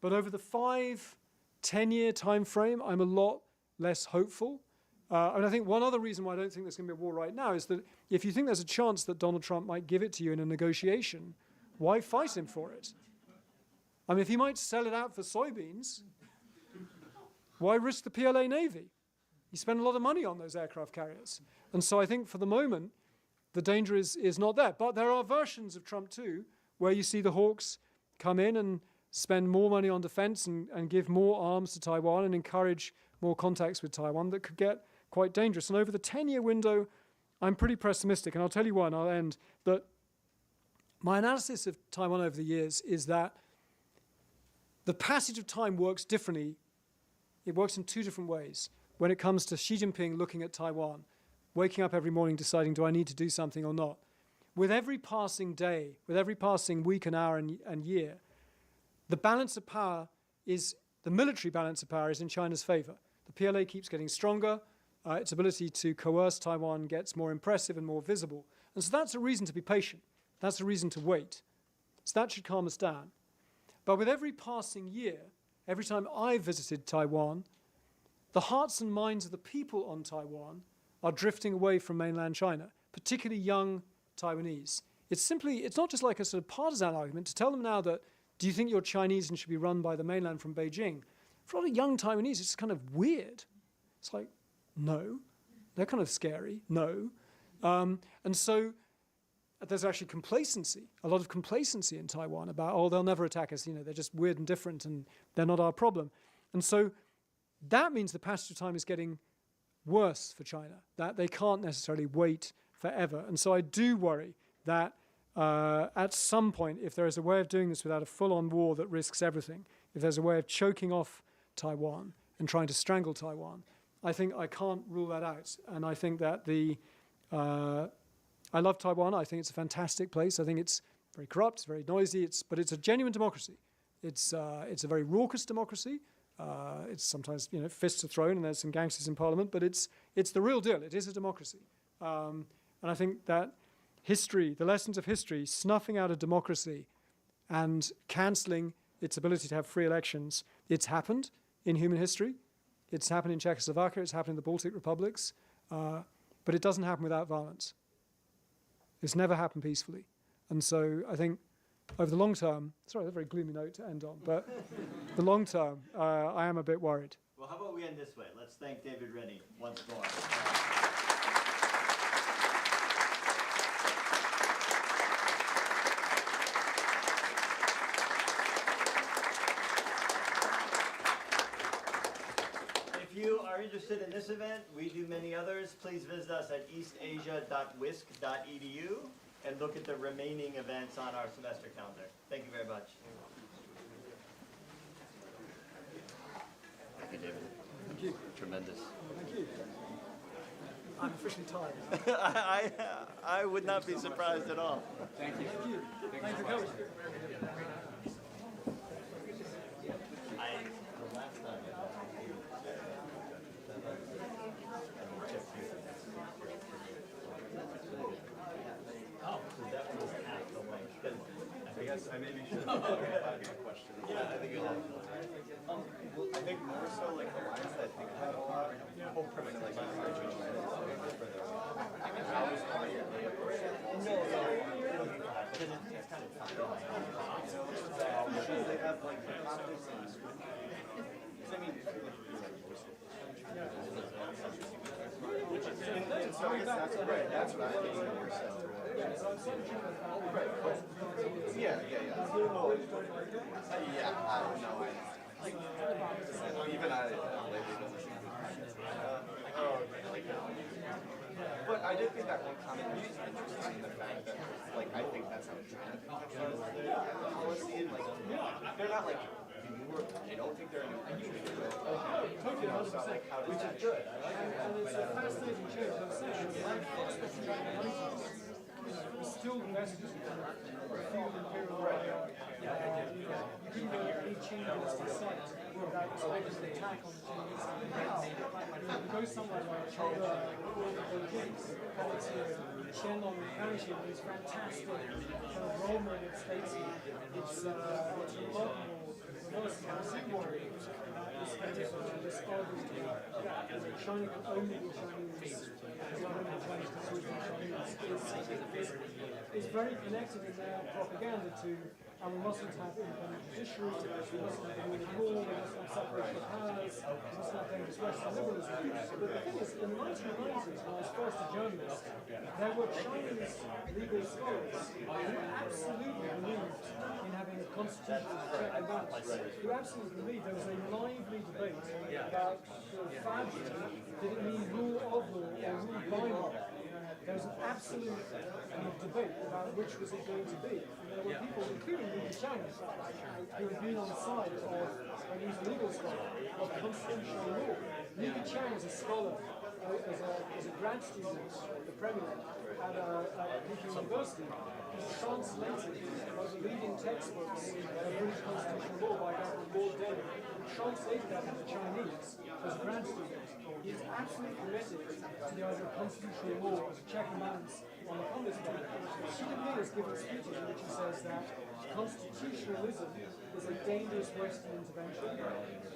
But over the 5-10-year time frame, I'm a lot less hopeful. And I think one other reason why I don't think there's going to be a war right now is that if you think there's a chance that Donald Trump might give it to you in a negotiation, why fight him for it? I mean, if he might sell it out for soybeans, why risk the PLA Navy? You spend a lot of money on those aircraft carriers. And so I think for the moment, the danger is not there. But there are versions of Trump too, where you see the hawks come in and spend more money on defense and give more arms to Taiwan and encourage more contacts with Taiwan that could get quite dangerous. And over the 10-year window, I'm pretty pessimistic. And I'll tell you why, and I'll end. That my analysis of Taiwan over the years is that the passage of time works differently. It works in two different ways. When it comes to Xi Jinping looking at Taiwan, waking up every morning deciding, do I need to do something or not? With every passing day, with every passing week and hour and year, the balance of power is, the military balance of power is in China's favor. The PLA keeps getting stronger. Its ability to coerce Taiwan gets more impressive and more visible. And so that's a reason to be patient. That's a reason to wait. So that should calm us down. But with every passing year, every time I visited Taiwan, the hearts and minds of the people on Taiwan are drifting away from mainland China, particularly young Taiwanese. It's not just like a sort of partisan argument to tell them now that, do you think you're Chinese and should be run by the mainland from Beijing? For a lot of young Taiwanese, it's kind of weird. It's like, no. They're kind of scary, no. And so there's actually complacency, a lot of complacency in Taiwan about, oh, they'll never attack us, they're just weird and different and they're not our problem. And so that means the passage of time is getting worse for China, that they can't necessarily wait forever. And so I do worry that at some point, if there is a way of doing this without a full-on war that risks everything, if there's a way of choking off Taiwan and trying to strangle Taiwan, I think I can't rule that out. And I think that I love Taiwan. I think it's a fantastic place. I think it's very corrupt, it's very noisy, but it's a genuine democracy. It's a very raucous democracy. It's sometimes, fists are thrown and there's some gangsters in parliament, but it's the real deal. It is a democracy. And I think that history, the lessons of history, snuffing out a democracy and cancelling its ability to have free elections, it's happened in human history. It's happened in Czechoslovakia. It's happened in the Baltic republics. But it doesn't happen without violence. It's never happened peacefully. And so I think over the long term, sorry, that's a very gloomy note to end on, but the long term, I am a bit worried. Well, how about we end this way? Let's thank David Rennie once more. If you are interested in this event, we do many others. Please visit us at eastasia.wisc.edu and look at the remaining events on our semester calendar. Thank you very much. Thank you, David. Thank you. Tremendous. Thank you. I'm officially tired. I would not be surprised at all. Thank you. Thank you. Thanks for coming. The last time I guess I maybe should have a question. Yeah, I think you'll have I think more so like the lines that I think about a lot, whole premise like how is part of your should they have like the conflicts and I mean and so I guess that's right, that's what I mean more so. Yeah. Yeah, I don't know. Even but I did think that one comment was just interesting in the fact that, like, I think that's how China conceptualizes their policy, and, like, they're not, like, I don't think they're a new country. Totally, 100%. Which is good. And it's a fascinating change. I'm saying it's still vested in the field imperial hierarchy. You couldn't go any changes to site without expecting an attack on the Chinese. You go somewhere like China or the Gates, Qianlong County, it's fantastic kind of role model states. It's remarkable. China can only be Chinese. Is very connected in their propaganda to and we mustn't have independent judiciary, we mustn't have the rule of law, we mustn't have separation of powers, we mustn't have dangerous Western liberalism. But the thing is, in the 1990s, when I was first a journalist, there were Chinese legal scholars who absolutely believed in having a constitutional check and balance, who absolutely believed there was a lively debate about the fact did it mean rule of law or rule by law. There was an absolute debate about which was it going to be. And there were people, including Li Qiang, in fact, who had been on the side of, when he was a legal scholar, of constitutional law. Li Qiang was a scholar, as a grad student at the Premier at Peking University. He translated one of the leading textbooks of British constitutional law by a guy called Lord David. He translated that into Chinese as a grad student. He is absolutely committed to the idea of constitutional law as a check and balance on the Communist Party. Xi Jinping has given speeches in which he says that constitutionalism is a dangerous Western intervention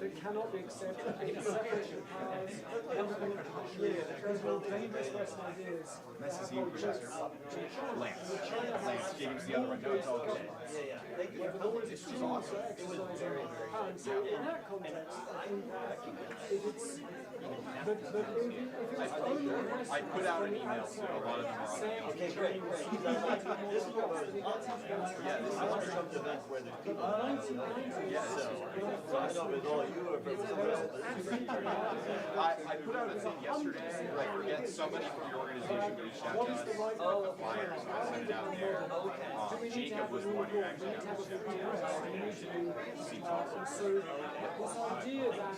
that cannot be accepted. Separation of powers, independent judiciary, those are all dangerous Western ideas that have no place in China. And China has law-based governments where the law is extremely for exercising power. And so in that context, I think if it's but if it was only I put out an email to a lot of them. Okay, great. This is what we're yeah, this is one of those events where there's people. So, I don't know if it's all you or if it's someone else. I put out a thing yesterday, like, forget somebody from your organization reached out to us, like the flyers, so I sent it out there. Jacob was the one who actually got this. So this idea that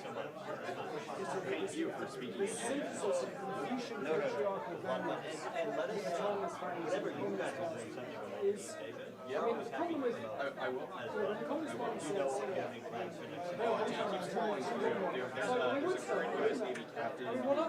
Thank you for speaking. the synthesis of Confucian patriarchal values And let us Chinese values whatever and you guys communist are values saying, something is, I mean, the problem with I will. the communist party says, know what you have in class for next no, I'm trying to so I would say, There's a current US Navy captain. I mean, what I